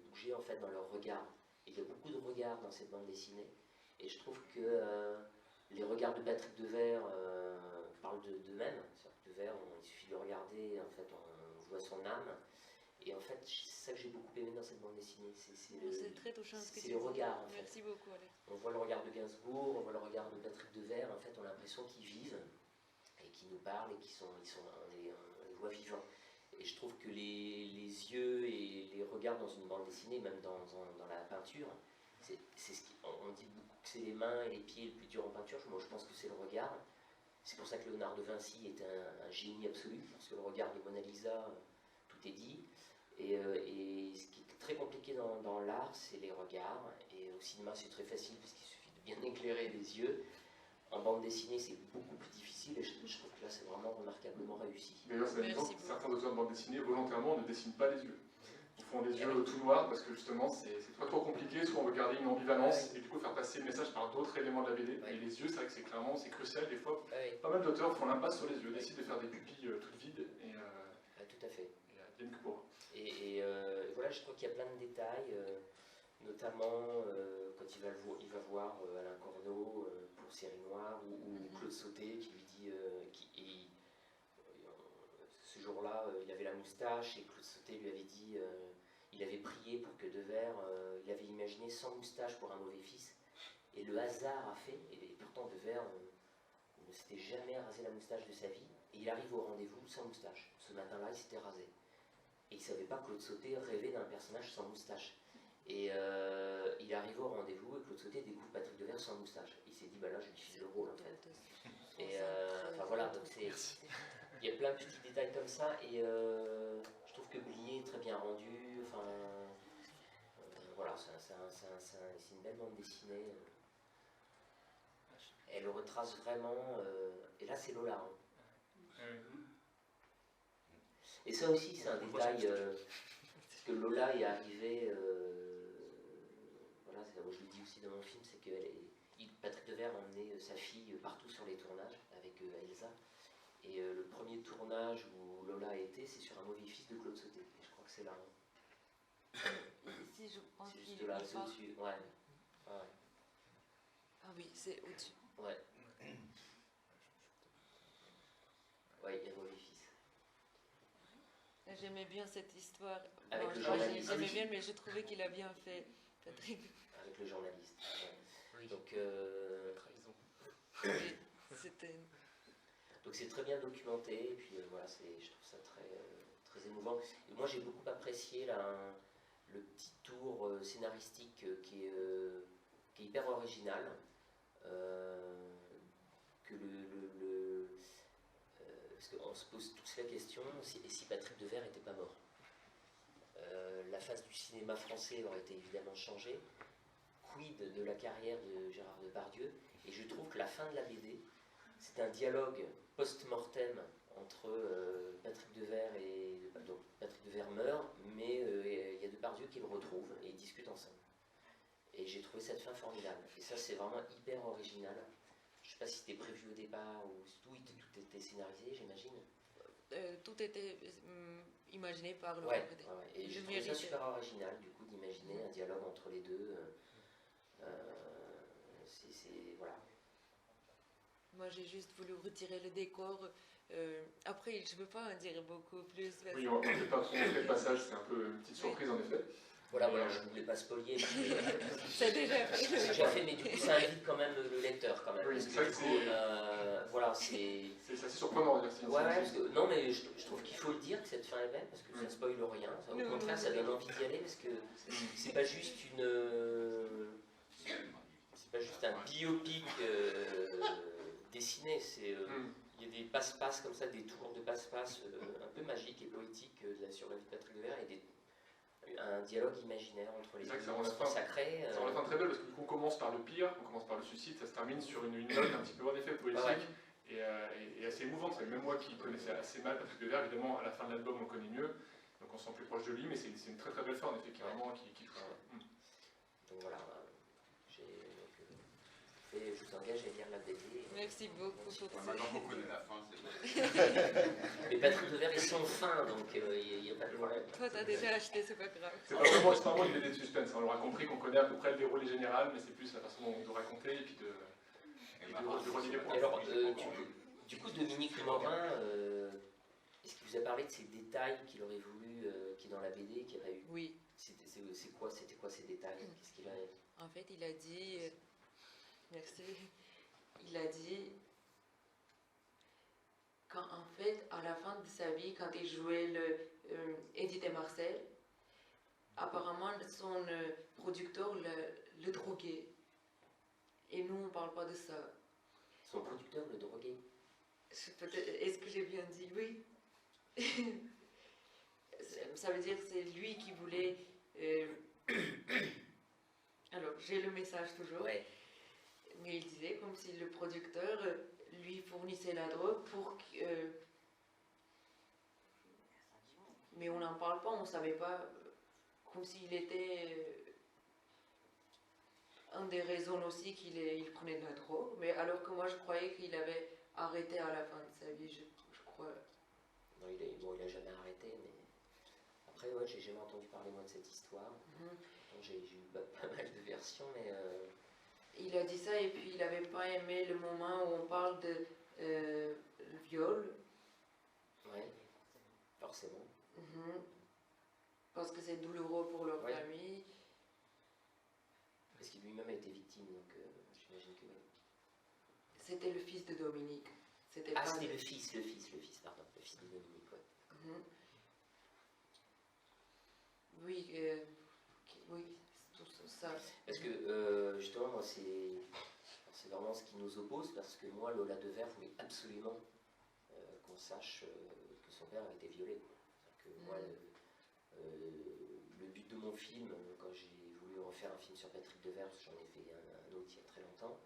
bouger en fait dans leur regard, et il y a beaucoup de regards dans cette bande dessinée, et je trouve que Les regards de Patrick Devers parlent d'eux-mêmes. Devers, il suffit de le regarder, en fait, on voit son âme. Et en fait, c'est ça que j'ai beaucoup aimé dans cette bande dessinée. C'est très touchant ce que tu dis. C'est le regard, en fait. Merci beaucoup, Alex. On voit le regard de Gainsbourg, on voit le regard de Patrick Devers. En fait, on a l'impression qu'ils vivent et qu'ils nous parlent et on les voit vivants. Et je trouve que les yeux et les regards dans une bande dessinée, même dans la peinture, on dit beaucoup que c'est les mains et les pieds le plus dur en peinture. Moi, je pense que c'est le regard. C'est pour ça que Léonard de Vinci est un génie absolu, parce que le regard de Mona Lisa, tout est dit. Et ce qui est très compliqué dans l'art, c'est les regards. Et au cinéma, c'est très facile, parce qu'il suffit de bien éclairer les yeux. En bande dessinée, c'est beaucoup plus difficile, et je trouve que là, c'est vraiment remarquablement réussi. D'ailleurs, c'est amusant que certains auteurs de bande dessinée, volontairement, ne dessinent pas les yeux. Ils font des yeux tout noirs, parce que justement, c'est pas trop compliqué, soit on veut garder une ambivalence, et du coup faire passer le message par d'autres éléments de la BD. Et les yeux, c'est vrai que c'est crucial, des fois. Pas mal d'auteurs font l'impasse sur les yeux, décident de faire des pupilles toutes vides, et tout à fait. Bien que pour. Et voilà, je trouve qu'il y a plein de détails, notamment quand il va voir Alain Corneau pour Série Noire, ou Claude Sauté qui lui dit, ce jour-là, il avait la moustache, et Claude Sauté lui avait dit, il avait prié pour que Devers, il avait imaginé sans moustache pour un mauvais fils, et le hasard a fait, et pourtant Devers ne s'était jamais rasé la moustache de sa vie, et il arrive au rendez-vous sans moustache. Ce matin-là, il s'était rasé. Et il ne savait pas que Claude Sauté rêvait d'un personnage sans moustache. Et il arrive au rendez-vous et Claude Sauté découvre Patrick Devers sans moustache. Il s'est dit, bah là, je lui file le rôle en fait. Et enfin voilà, donc il y a plein de petits détails comme ça. Et je trouve que Blier est très bien rendu. Enfin, voilà, c'est une belle bande dessinée. Elle retrace vraiment. Et là, c'est Lola. Hein. Et ça aussi, c'est un détail, parce que Lola est arrivée, voilà, je le dis aussi dans mon film, c'est que Patrick Devers a emmené sa fille partout sur les tournages avec Elsa. Et le premier tournage où Lola a été, c'est sur Un mauvais fils de Claude Sauté. Et je crois que c'est là. Ici, je pense c'est qu'il juste là, c'est au-dessus. Ouais. Ah oui, c'est au-dessus. Ouais. Ouais, il y a Un mauvais fils. J'aimais bien cette histoire. Avec le journaliste. J'aimais bien, mais je trouvais qu'il a bien fait, Patrick. Avec le journaliste. Ouais. Oui. Donc, Oui, c'était... Donc c'est très bien documenté, et puis voilà, je trouve ça très émouvant. Et moi j'ai beaucoup apprécié le petit tour scénaristique qui est hyper original, parce qu'on se pose tous la question, si Patrick Devers n'était pas mort. La face du cinéma français aurait été évidemment changée. Quid de la carrière de Gérard Depardieu? Et je trouve que la fin de la BD, c'est un dialogue post-mortem entre Patrick Devers et... Donc Patrick Devers meurt, mais il y a Depardieu qui le retrouve et ils discutent ensemble. Et j'ai trouvé cette fin formidable. Et ça, c'est vraiment hyper original. Je ne sais pas si c'était prévu au départ ou tout était scénarisé, j'imagine. Tout était imaginé par le ouais. Et j'ai trouvé ça super original, du coup, d'imaginer un dialogue entre les deux. Voilà. Moi, j'ai juste voulu retirer le décor. Après, je ne veux pas en dire beaucoup plus. Oui, on ne fait pas trop montrer le passage, c'est un peu une petite surprise en effet. Voilà, je ne voulais pas spoiler. C'est déjà fait, mais du coup, ça invite quand même le lecteur. Quand même, oui, c'est ça que c'est... voilà, c'est assez surprenant de dire. Ouais, parce que, non, mais je trouve qu'il faut le dire que cette fin est belle, parce que ça ne spoile rien. Au contraire, ça donne envie d'y aller, parce que c'est pas juste c'est pas juste un biopic dessiné, il y a des passe-passe comme ça, des tours de passe-passe un peu magiques et poétiques sur la vie de Patrick Devers, et un dialogue imaginaire entre les deux monstres sacrés. Ça rend la fin très belle, parce que du coup on commence par le pire, on commence par le suicide, ça se termine sur une note un petit peu en effet poétique, et assez émouvante. Même moi qui connaissais assez mal Patrick Devers, évidemment à la fin de l'album on le connaît mieux, donc on se sent plus proche de lui, mais c'est une très très belle fin en effet, qui vraiment qui Donc voilà, je vous engage à lire la BD. Merci beaucoup. Maintenant qu'on connaît la fin, c'est vrai. Mais Patrick Devers est sans fin, donc il n'y a pas de problème. Toi, t'as déjà acheté, c'est pas grave. C'est pas vraiment une BD de suspense, on aura compris qu'on connaît à peu près le déroulé général, mais c'est plus la façon dont on doit raconter, et puis de... Je redis les points. Et alors, du coup, Dominique Morin, est-ce qu'il vous a parlé de ces détails qu'il aurait voulu, qui est dans la BD, qu'il n'y a pas eu? Oui. C'était quoi ces détails? Qu'est-ce qu'il a... En fait, il a dit... merci. Il a dit... Quand, en fait, à la fin de sa vie, quand il jouait Edith et Marcel, apparemment, son producteur le droguait. Et nous, on ne parle pas de ça. Son producteur le droguait? Est-ce que j'ai bien dit? Oui. Ça veut dire que c'est lui qui voulait... Alors, j'ai le message toujours. Ouais. Mais il disait comme si le producteur lui fournissait la drogue pour que... mais on n'en parle pas, on ne savait pas. Comme s'il était... un des raisons aussi qu'il prenait de la drogue. Mais alors que moi, je croyais qu'il avait arrêté à la fin de sa vie, je crois. Non, il a jamais arrêté, mais... Après, ouais, j'ai jamais entendu parler, moi, de cette histoire. J'ai eu pas mal de versions, mais... Il a dit ça, et puis il n'avait pas aimé le moment où on parle de viol. Ouais, forcément. Parce que c'est douloureux pour leur famille. Parce qu'il lui-même a été victime, donc j'imagine que... C'était le fils de Dominique. C'était le fils, pardon, le fils de Dominique, ouais. Oui, oui, tout ça. Parce que, justement, moi, c'est vraiment ce qui nous oppose, parce que moi, Lola Devers voulait absolument qu'on sache que son père avait été violé. Que moi, le but de mon film, quand j'ai voulu refaire un film sur Patrick Devers, j'en ai fait un autre il y a très longtemps,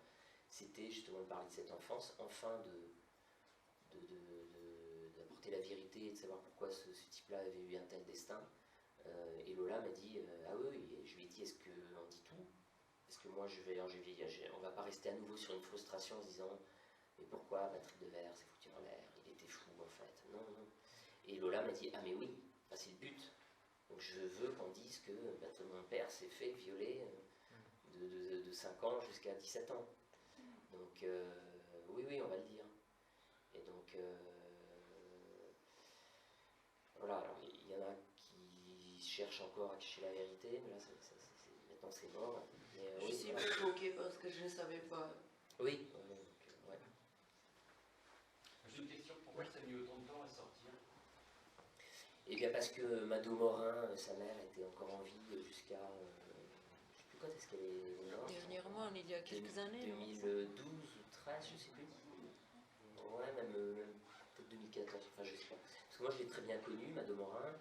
c'était justement de parler de cette enfance, enfin d'apporter la vérité et de savoir pourquoi ce type-là avait eu un tel destin. Et Lola m'a dit, ah oui, et je lui ai dit, est-ce qu'on dit tout? Parce que moi, on va pas rester à nouveau sur une frustration en se disant, mais pourquoi Patrick Devers s'est foutu en l'air, il était fou en fait. Non, non. Et Lola m'a dit, ah mais oui, c'est le but. Donc je veux qu'on dise que mon père s'est fait violer de 5 ans jusqu'à 17 ans. Donc oui, on va le dire. Et donc voilà, alors il y en a qui cherchent encore à cacher la vérité, mais là maintenant c'est mort. Mais, je suis bloquée parce que je ne savais pas. Oui. Ouais. J'ai une question, pourquoi ça a mis autant de temps à sortir? Eh bien parce que Mado Morin, sa mère, était encore en vie jusqu'à... je ne sais plus quand est-ce qu'elle est morte. Dernièrement, il y a quelques années. 2012 ou 13, je ne sais plus. Ouais, même peut-être 2014, enfin je sais pas. Parce que moi je l'ai très bien connue, Mado Morin,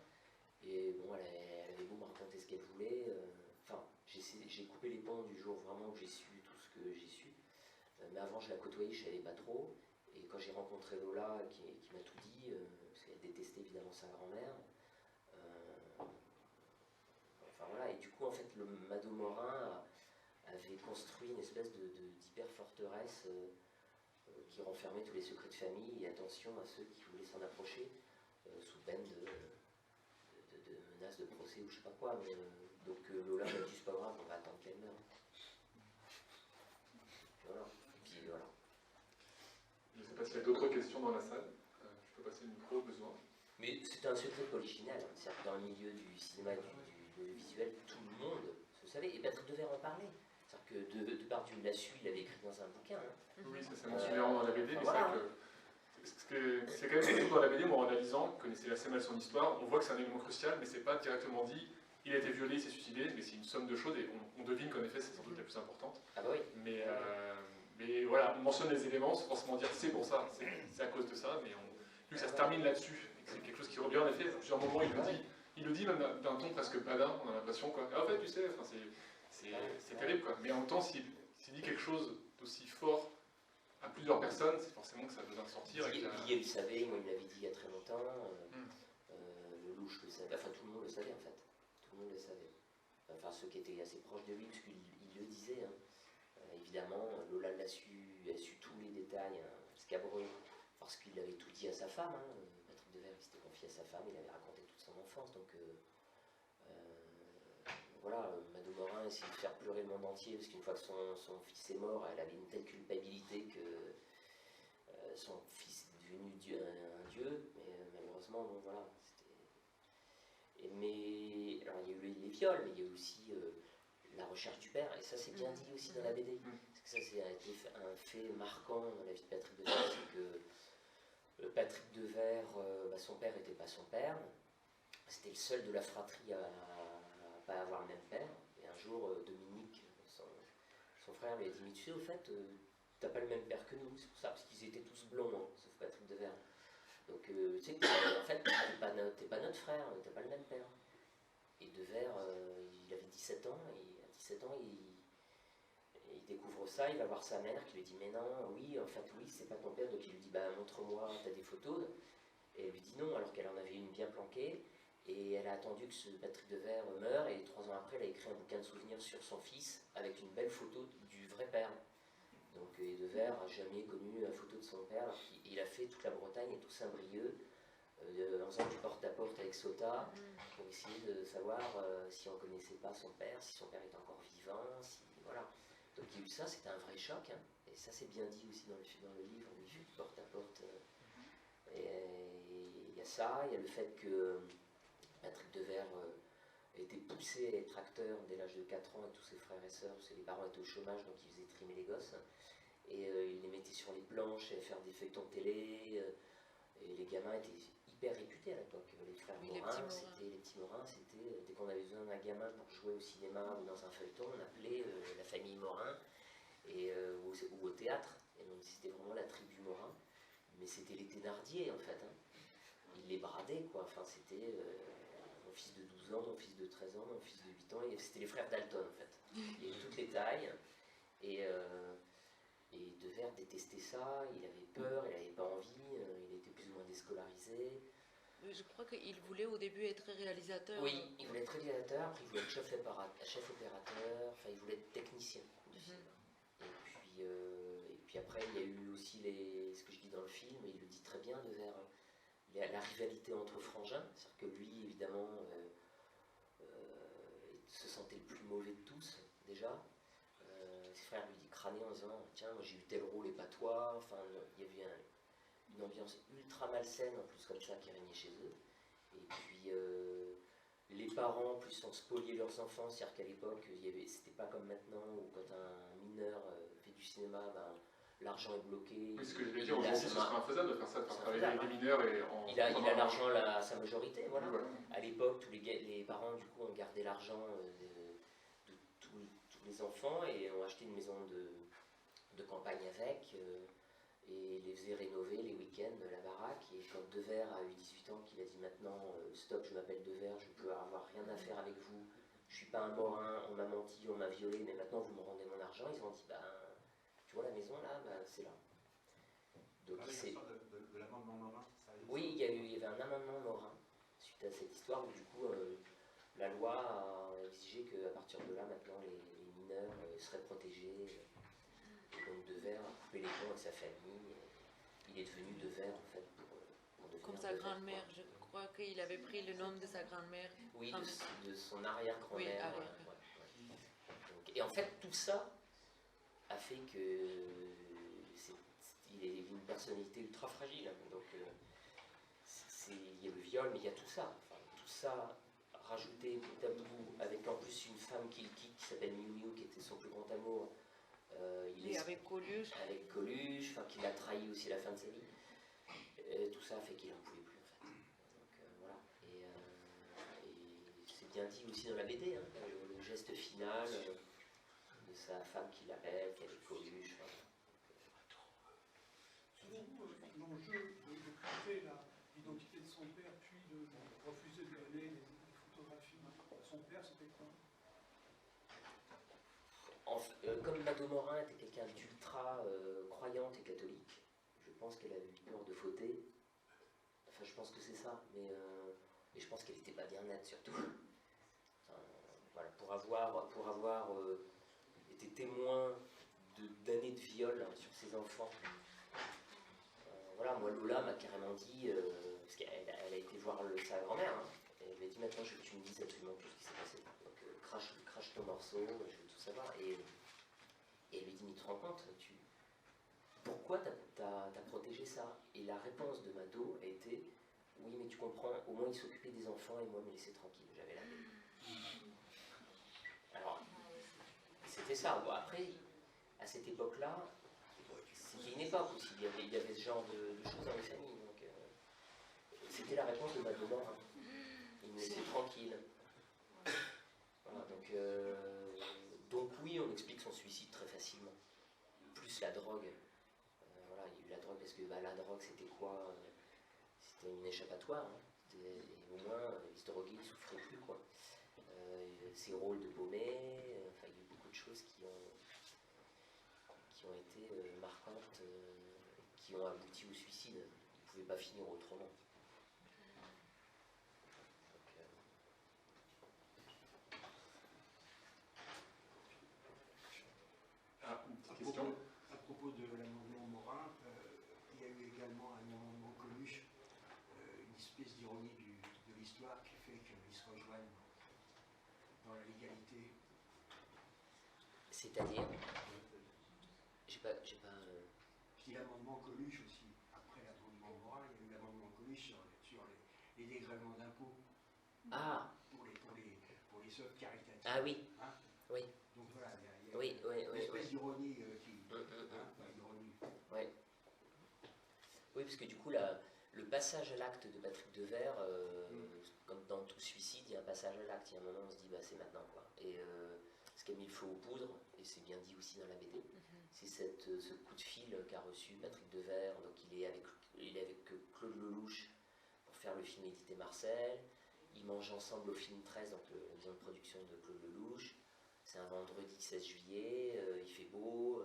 et bon, elle avait beau me raconter ce qu'elle voulait. Enfin, j'ai coupé les ponts du jour vraiment où j'ai su tout ce que j'ai su. Mais avant je la côtoyais, je ne savais pas trop. Et quand j'ai rencontré Lola, qui m'a tout dit, parce qu'elle détestait évidemment sa grand-mère, enfin voilà, et du coup en fait le Mado Morin avait construit une espèce d'hyper forteresse qui renfermait tous les secrets de famille, et attention à ceux qui voulaient s'en approcher, sous peine de menaces de procès ou je sais pas quoi. Mais, donc Lola m'a dit c'est pas grave, on va attendre qu'elle meure. Voilà. Et puis voilà. Je ne sais pas s'il y a d'autres questions dans la salle. Je peux passer le micro au besoin. Mais c'était un secret polichinelle, hein. C'est-à-dire que dans le milieu du cinéma et du visuel, tout le monde se savait, et Patrick Devers en parlait. C'est-à-dire que Depardieu l'a su, il l'avait écrit dans un bouquin. Hein. Oui, ça c'est mentionné dans la BD, mais voilà. c'est vrai que c'est quand même surtout dans la BD, moi en analysant, je connaissais assez mal son histoire, on voit que c'est un élément crucial, mais c'est pas directement dit, il a été violé, il s'est suicidé, mais c'est une somme de choses, et on devine qu'en effet c'est sans doute la plus importante. Ah bah oui. Mais voilà, on mentionne les éléments sans forcément dire c'est pour ça, c'est à cause de ça, mais vu que ça se termine là-dessus, et que c'est quelque chose qui revient en effet, à plusieurs moments il le dit même d'un ton presque badin, on a l'impression quoi. Et en fait tu sais, c'est terrible quoi, mais en même temps s'il dit quelque chose d'aussi fort à plusieurs personnes, c'est forcément que ça a besoin de sortir. Villiers le savait, moi il me l'avait dit il y a très longtemps, Lelouch le savait, enfin tout le monde le savait en fait, tout le monde le savait. Enfin ceux qui étaient assez proches de lui, parce qu'il le disait, hein. Évidemment, Lola a su tous les détails, hein, scabreux, parce qu'il avait tout dit à sa femme, hein. Patrick Devers il s'était confié à sa femme, il avait raconté toute son enfance, donc voilà, Mado Morin essayait de faire pleurer le monde entier parce qu'une fois que son fils est mort, elle avait une telle culpabilité que son fils est devenu un dieu, mais malheureusement, bon voilà. Mais alors il y a eu les viols, mais il y a eu aussi la recherche du père, et ça c'est bien dit aussi dans la BD. Parce que ça c'est un fait marquant dans la vie de Patrick Devers, c'est que Patrick Devers, son père n'était pas son père, c'était le seul de la fratrie à ne pas avoir le même père. Et un jour, Dominique, son frère, lui a dit, mais tu sais, au fait, t'as pas le même père que nous, c'est pour ça, parce qu'ils étaient tous blonds, hein, sauf Patrick Devers. Donc, tu sais, en fait, t'es pas notre frère, t'as pas le même père. Et Devers, il avait 17 ans, et à 17 ans, il découvre ça, il va voir sa mère qui lui dit, mais non, oui, en fait, oui, c'est pas ton père. Donc il lui dit, bah montre-moi, t'as des photos. Et elle lui dit non, alors qu'elle en avait une bien planquée. Et elle a attendu que ce Patrick Devers meure, et 3 ans après, elle a écrit un bouquin de souvenirs sur son fils, avec une belle photo du vrai père. Donc Devers n'a jamais connu la photo de son père, alors qu'il a fait toute la Bretagne et tout Saint-Brieuc, en faisant du porte-à-porte avec Sota, pour essayer de savoir si on ne connaissait pas son père, si son père était encore vivant, si, voilà. Donc il y a eu ça, c'était un vrai choc, hein. Et ça c'est bien dit aussi dans le livre, où il fait du porte-à-porte. Et il y a ça, il y a le fait que Patrick Devers était poussé à être acteur dès l'âge de 4 ans avec tous ses frères et sœurs, parce que les parents étaient au chômage, donc il faisait trimer les gosses. Et il les mettait sur les planches, et faire des feuilletons de télé. Et les gamins étaient hyper réputés à l'époque. Les frères Morin, les petits Morin, c'était dès qu'on avait besoin d'un gamin pour jouer au cinéma ou dans un feuilleton, on appelait la famille Morin, ou au théâtre. Et donc c'était vraiment la tribu Morin. Mais c'était les Thénardier en fait, hein. Ils les bradaient quoi, enfin c'était mon fils de 12 ans, mon fils de 13 ans, mon fils de 8 ans, et c'était les frères Dalton en fait. Il y avait toutes les tailles, et Devers détestait ça, il avait peur, il n'avait pas envie, il était plus ou moins déscolarisé. Je crois qu'il voulait au début être réalisateur. Oui, il voulait être réalisateur, après il voulait être chef opérateur, enfin il voulait être technicien du cinéma. Et puis après il y a eu aussi ce que je dis dans le film, il le dit très bien, Devers, la rivalité entre frangins, c'est-à-dire que lui évidemment se sentait le plus mauvais de tous déjà. Ses frères lui dit crâner en disant tiens moi j'ai eu tel rôle et pas toi, enfin il y avait une ambiance ultra malsaine en plus comme ça qui régnait chez eux. Et puis les parents plus ont spolié leurs enfants, c'est-à-dire qu'à l'époque c'était pas comme maintenant où quand un mineur fait du cinéma, ben, l'argent est bloqué. Oui, ce que je vais dire aujourd'hui, ce serait infaisable de faire ça, de faire travailler les mineurs et en... Il a l'argent à sa majorité, voilà. Oui, voilà. À l'époque, tous les parents du coup ont gardé l'argent de tous les enfants et ont acheté une maison de campagne avec, et les faisait rénover les week-ends, la baraque. Et quand Devers a eu 18 ans, qu'il a dit maintenant stop, je m'appelle Devers, je peux avoir rien à faire avec vous, je suis pas un Morin, on m'a menti, on m'a violé, mais maintenant vous me rendez mon argent. Ils ont dit ben tu vois la maison là, ben, c'est là. Donc c'est de l'amendement Morin, ça oui, il y avait un amendement Morin suite à cette histoire où du coup la loi a exigé qu'à partir de là maintenant les mineurs seraient protégés. Et donc Devers a coupé les ponts avec sa famille. Il est devenu Devers en fait pour devenir comme sa Devers, grand-mère, quoi. je crois qu'il avait pris le nom de sa grand-mère. Oui, de son arrière-grand-mère. Oui, arrière. Ouais. Donc, et en fait tout ça a fait que il est une personnalité ultra fragile. Donc il y a le viol, mais il y a tout ça. Enfin, tout ça rajouté bout à bout, avec en plus une femme qui s'appelle Miu Miu, qui était son plus grand amour. Avec Coluche. Avec Coluche, enfin, qui l'a trahi aussi à la fin de sa vie. Tout ça a fait qu'il n'en pouvait plus en fait. Donc voilà. Et c'est bien dit aussi dans la BD, hein, le geste final de sa femme qui l'appelle, qui est avec Coluche. Enfin, l'enjeu de crypter l'identité de son père, puis de refuser de donner les photographies de son père, c'était quoi? Comme Mado Morin était quelqu'un d'ultra croyante et catholique, je pense qu'elle avait eu peur de fauter. Enfin, je pense que c'est ça, mais je pense qu'elle n'était pas bien nette surtout. Enfin, voilà, pour avoir été témoin d'années de viol sur ses enfants. Voilà, moi Lola m'a carrément dit, parce qu'elle a été voir sa grand-mère, hein, elle m'a dit maintenant je veux que tu me dises absolument tout ce qui s'est passé. Donc crache ton morceau, je veux tout savoir. Et il lui dit mais tu te rends compte, pourquoi t'as protégé ça? Et la réponse de Mado a été oui mais tu comprends, au moins il s'occupait des enfants et moi me laissait tranquille, j'avais la paix. Alors c'était ça. Bon, après, à cette époque-là, c'était une époque aussi, il y avait ce genre de choses dans les familles. Donc, c'était la réponse de Mado Morin. Il me laissait tranquille. Voilà, donc oui, on explique son suicide très facilement. Plus la drogue. Voilà, il y a eu la drogue parce que la drogue c'était quoi? C'était une échappatoire. Hein. Et au moins, il se droguait, il ne souffrait plus. Quoi. Ses rôles de paumé, enfin, il y a eu beaucoup de choses qui ont été marquantes, qui ont abouti au suicide. Il ne pouvait pas finir autrement. Une petite question. À propos de l'amendement Morin, il y a eu également un amendement Coluche, une espèce d'ironie de l'histoire qui fait qu'ils se rejoignent dans la légalité. C'est-à-dire J'ai pas Je dis l'amendement Coluche aussi. Après l'amendement Morin, il y a eu l'amendement Coluche sur les dégrèvements d'impôts. Ah pour les œuvres caritatives. Ah oui. Hein? Oui. Donc voilà, il y a une espèce d'ironie qui... ironie. Oui. Oui, parce que du coup, le passage à l'acte de Patrick Devers, comme dans tout suicide, il y a un passage à l'acte. Il y a un moment où on se dit, bah, c'est maintenant, quoi. Et ce qu'a mis le feu aux poudres, et c'est bien dit aussi dans la BD, c'est ce coup de fil qu'a reçu Patrick Devers. Donc il est avec Claude Lelouch pour faire le film Édith et Marcel. Ils mangent ensemble au film 13, donc la maison de production de Claude Lelouch. C'est un vendredi 16 juillet, il fait beau.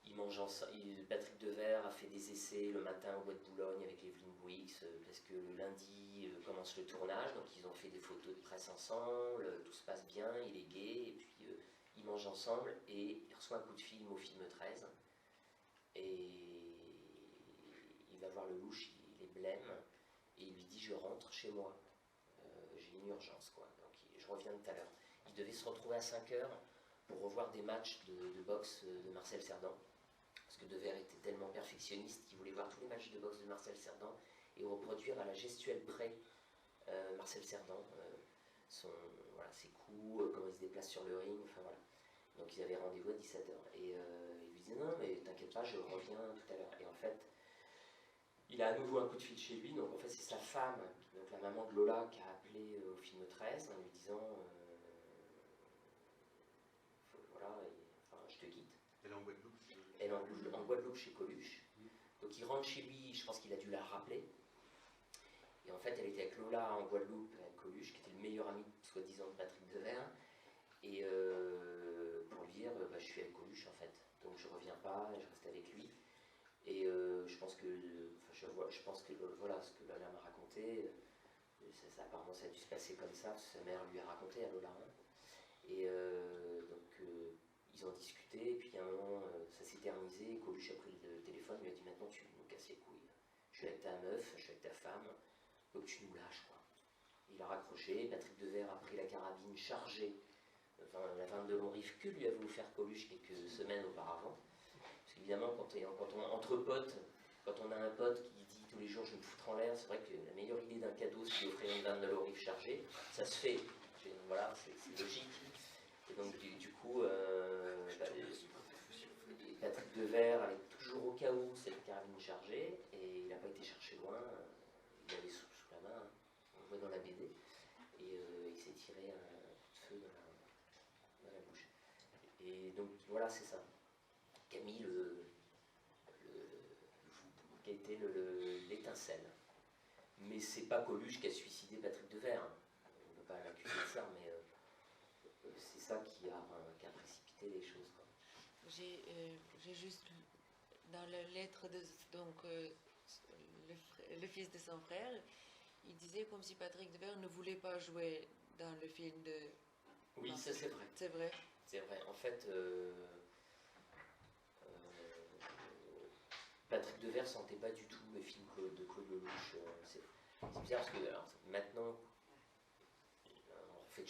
Ils mangent ensemble. Patrick Devers a fait des essais le matin au Bois de Boulogne avec Evelyne Bouix, parce que le lundi commence le tournage, donc ils ont fait des photos de presse ensemble, tout se passe bien, il est gai, et puis ils mangent ensemble, et il reçoit un coup de film au film 13, et il va voir Lelouch, il est blême, et il lui dit je rentre chez moi, j'ai une urgence, quoi. Donc je reviens tout à l'heure. Il devait se retrouver à 5 heures pour revoir des matchs de boxe de Marcel Cerdan, parce que Devers était tellement perfectionniste qu'il voulait voir tous les matchs de boxe de Marcel Cerdan et reproduire à la gestuelle près Marcel Cerdan, ses coups, comment il se déplace sur le ring, enfin voilà. Donc ils avaient rendez-vous à 17h. Et il lui disait non mais t'inquiète pas, je reviens tout à l'heure. Et en fait, il a à nouveau un coup de fil chez lui, donc en fait c'est sa femme, donc la maman de Lola, qui a appelé au film 13 en lui disant voilà, je te quitte. Elle est en Guadeloupe. Elle est en Guadeloupe chez Coluche. Donc il rentre chez lui, je pense qu'il a dû la rappeler. Et en fait, elle était avec Lola en Guadeloupe, avec Coluche, qui était le meilleur ami, soi-disant, de Patrick Devers. Et pour lui dire, je suis avec Coluche, en fait. Donc je reviens pas, je reste avec lui. Et je pense que voilà, ce que Lola m'a raconté, apparemment ça a dû se passer comme ça, parce que sa mère lui a raconté à Lola. Et donc ils ont discuté, et puis à un moment ça s'est terminé, Coluche a pris le téléphone, lui a dit maintenant tu nous casses les couilles. Je suis avec ta meuf, je suis avec ta femme, donc tu nous lâches, quoi. Il a raccroché, Patrick Devers a pris la carabine chargée, la 22 long riff que lui avait offert Coluche quelques semaines auparavant. Parce qu'évidemment, entre potes, quand on a un pote qui dit tous les jours je me foutre en l'air, c'est vrai que la meilleure idée d'un cadeau c'est d'offrir une 22 long riff chargée, ça se fait. Voilà, c'est logique. Et donc du coup, Patrick Devers avait toujours au cas où cette carabine chargée, et il n'a pas été chercher loin, il avait sous la main, on le voit dans la BD, et il s'est tiré un coup de feu dans la bouche. Et donc voilà, c'est ça. Camille, qui a été l'étincelle. Mais c'est pas Coluche qui a suicidé Patrick Devers. On ne peut pas l'accuser de ça, mais c'est ça qui a précipité les choses, quoi. J'ai juste, dans la lettre de le fils de son frère, il disait comme si Patrick Devers ne voulait pas jouer dans le film de... Oui, ça c'est vrai. C'est vrai. C'est vrai. En fait, Patrick Devers sentait pas du tout le film de Claude Lelouch. C'est bizarre parce que alors, maintenant,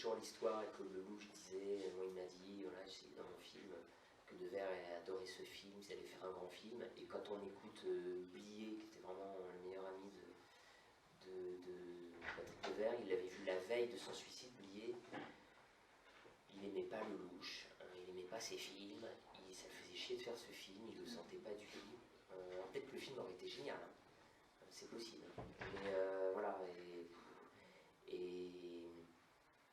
toujours l'histoire, et que Lelouch disait, moi il m'a dit, voilà, c'est dans mon film, que Devers adorait ce film, il allait faire un grand film, et quand on écoute Blier, qui était vraiment le meilleur ami de Patrick Devers, il l'avait vu la veille de son suicide, Blier, il n'aimait pas Lelouch, il n'aimait pas ses films, ça le faisait chier de faire ce film, il ne le sentait pas du tout. Alors peut-être que le film aurait été génial, hein. C'est possible. Mais voilà, et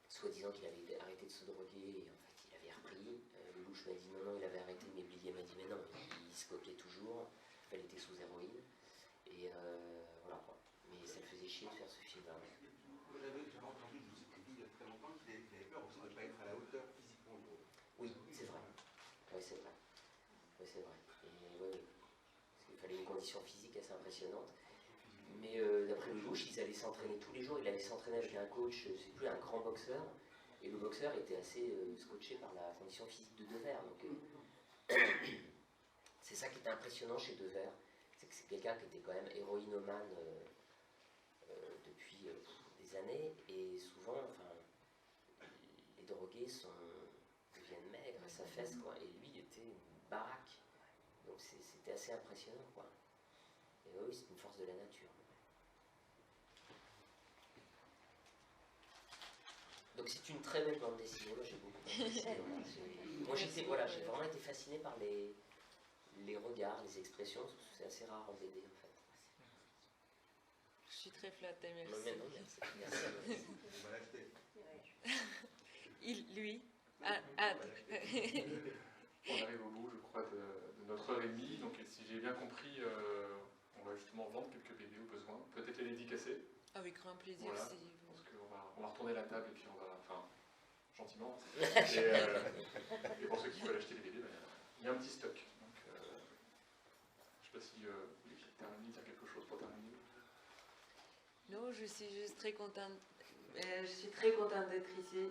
soi-disant qu'il avait arrêté de se droguer, et en fait il avait repris. Lelouch m'a dit non, il avait arrêté, mais Blier m'a dit mais non, il se copiait toujours, elle était sous héroïne, et voilà quoi. Mais ça le faisait chier de faire ce film-là. J'avais entendu, je vous ai dit il y a très longtemps, qu'il avait peur aussi de ne pas être à la hauteur physiquement. Oui, c'est vrai. Oui, c'est vrai. Oui, c'est vrai. Et, ouais, parce qu'il fallait une condition physique assez impressionnante. Mais d'après Lelouch, ils allaient s'entraîner tous les jours. Il allait s'entraîner avec un coach, c'est plus un grand boxeur. Et le boxeur était assez scotché par la condition physique de Devers. Donc, c'est ça qui était impressionnant chez Devers. C'est que c'est quelqu'un qui était quand même héroïnomane depuis des années. Et souvent, enfin, les drogués deviennent maigres, ça fesse, quoi. Et lui, il était une baraque. Donc c'était assez impressionnant, quoi. Et oui, c'est une force de la nature. Donc c'est une très belle bande dessinée, moi j'ai beaucoup apprécié. Moi j'ai vraiment été fasciné par les regards, les expressions, c'est assez rare en BD en fait. Je suis très flattée, merci. Non, mais non, merci. On va l'acheter. Lui. On arrive au bout, je crois, de notre heure et demie. Donc, si j'ai bien compris, on va justement vendre quelques BD au besoin. Peut-être les dédicacer. Avec grand plaisir. Voilà. Si Je pense qu'on va retourner la table et puis on va, enfin, gentiment. Et pour ceux qui veulent acheter les BD, ben, il y a un petit stock. Donc, je ne sais pas si vous voulez terminer, dire quelque chose pour terminer. Non, je suis juste très contente. Je suis très contente d'être ici.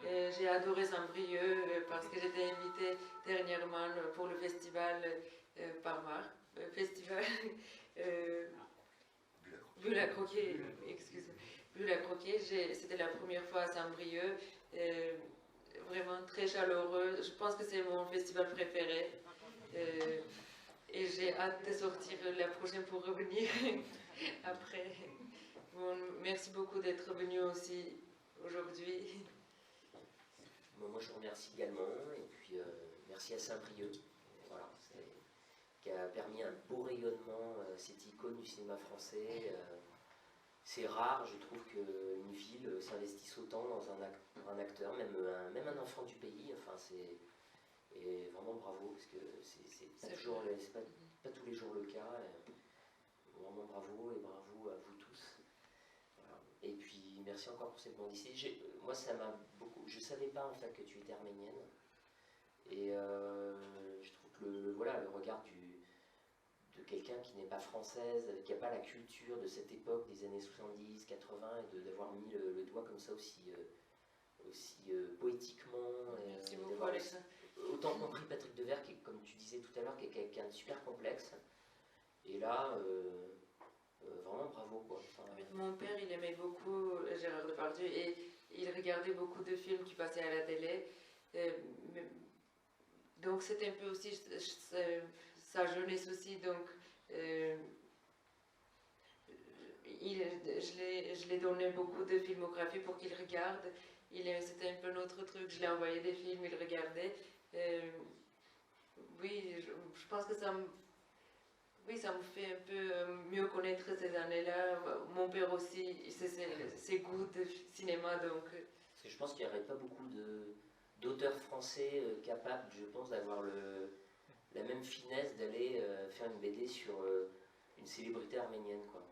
J'ai adoré Saint-Brieuc parce que j'étais invitée dernièrement pour le festival Parmar. Festival Bulle à croquer, excusez-moi. Bulle à croquer, c'était la première fois à Saint-Brieuc. Vraiment très chaleureux. Je pense que c'est mon festival préféré. Et j'ai hâte de sortir la prochaine pour revenir après. Bon, merci beaucoup d'être venu aussi aujourd'hui. Moi je vous remercie également, et puis merci à Saint-Brieuc, voilà, qui a permis un beau rayonnement, cette icône du cinéma français. C'est rare, je trouve, qu'une ville s'investisse autant dans un acteur, même un enfant du pays. Enfin, et vraiment bravo, parce que c'est pas tous les jours le cas. Vraiment bravo, et bravo à vous tous. Voilà. Et puis merci encore pour cette bande dessinée. Moi, ça m'a beaucoup. Je savais pas en fait que tu étais arménienne, et je trouve que le regard de quelqu'un qui n'est pas française, qui n'a pas la culture de cette époque des années 70, 80, et d'avoir mis le doigt comme ça aussi poétiquement. Merci beaucoup, Alexa. Autant compris Patrick Devers, qui, comme tu disais tout à l'heure, qui est quelqu'un de super complexe. Et là, vraiment bravo, quoi. Enfin, mon père, il aimait beaucoup Gérard Depardieu et il regardait beaucoup de films qui passaient à la télé. Donc c'était un peu aussi sa jeunesse aussi. Donc je l'ai donné beaucoup de filmographie pour qu'il regarde. C'était un peu notre truc. Je lui ai envoyé des films, il regardait. Oui, je pense que ça me fait un peu mieux connaître ces années-là. Mon père aussi, ses goûts de cinéma, donc... Parce que je pense qu'il n'y aurait pas beaucoup d'auteurs français capables, je pense, d'avoir la même finesse d'aller faire une BD sur une célébrité arménienne, quoi.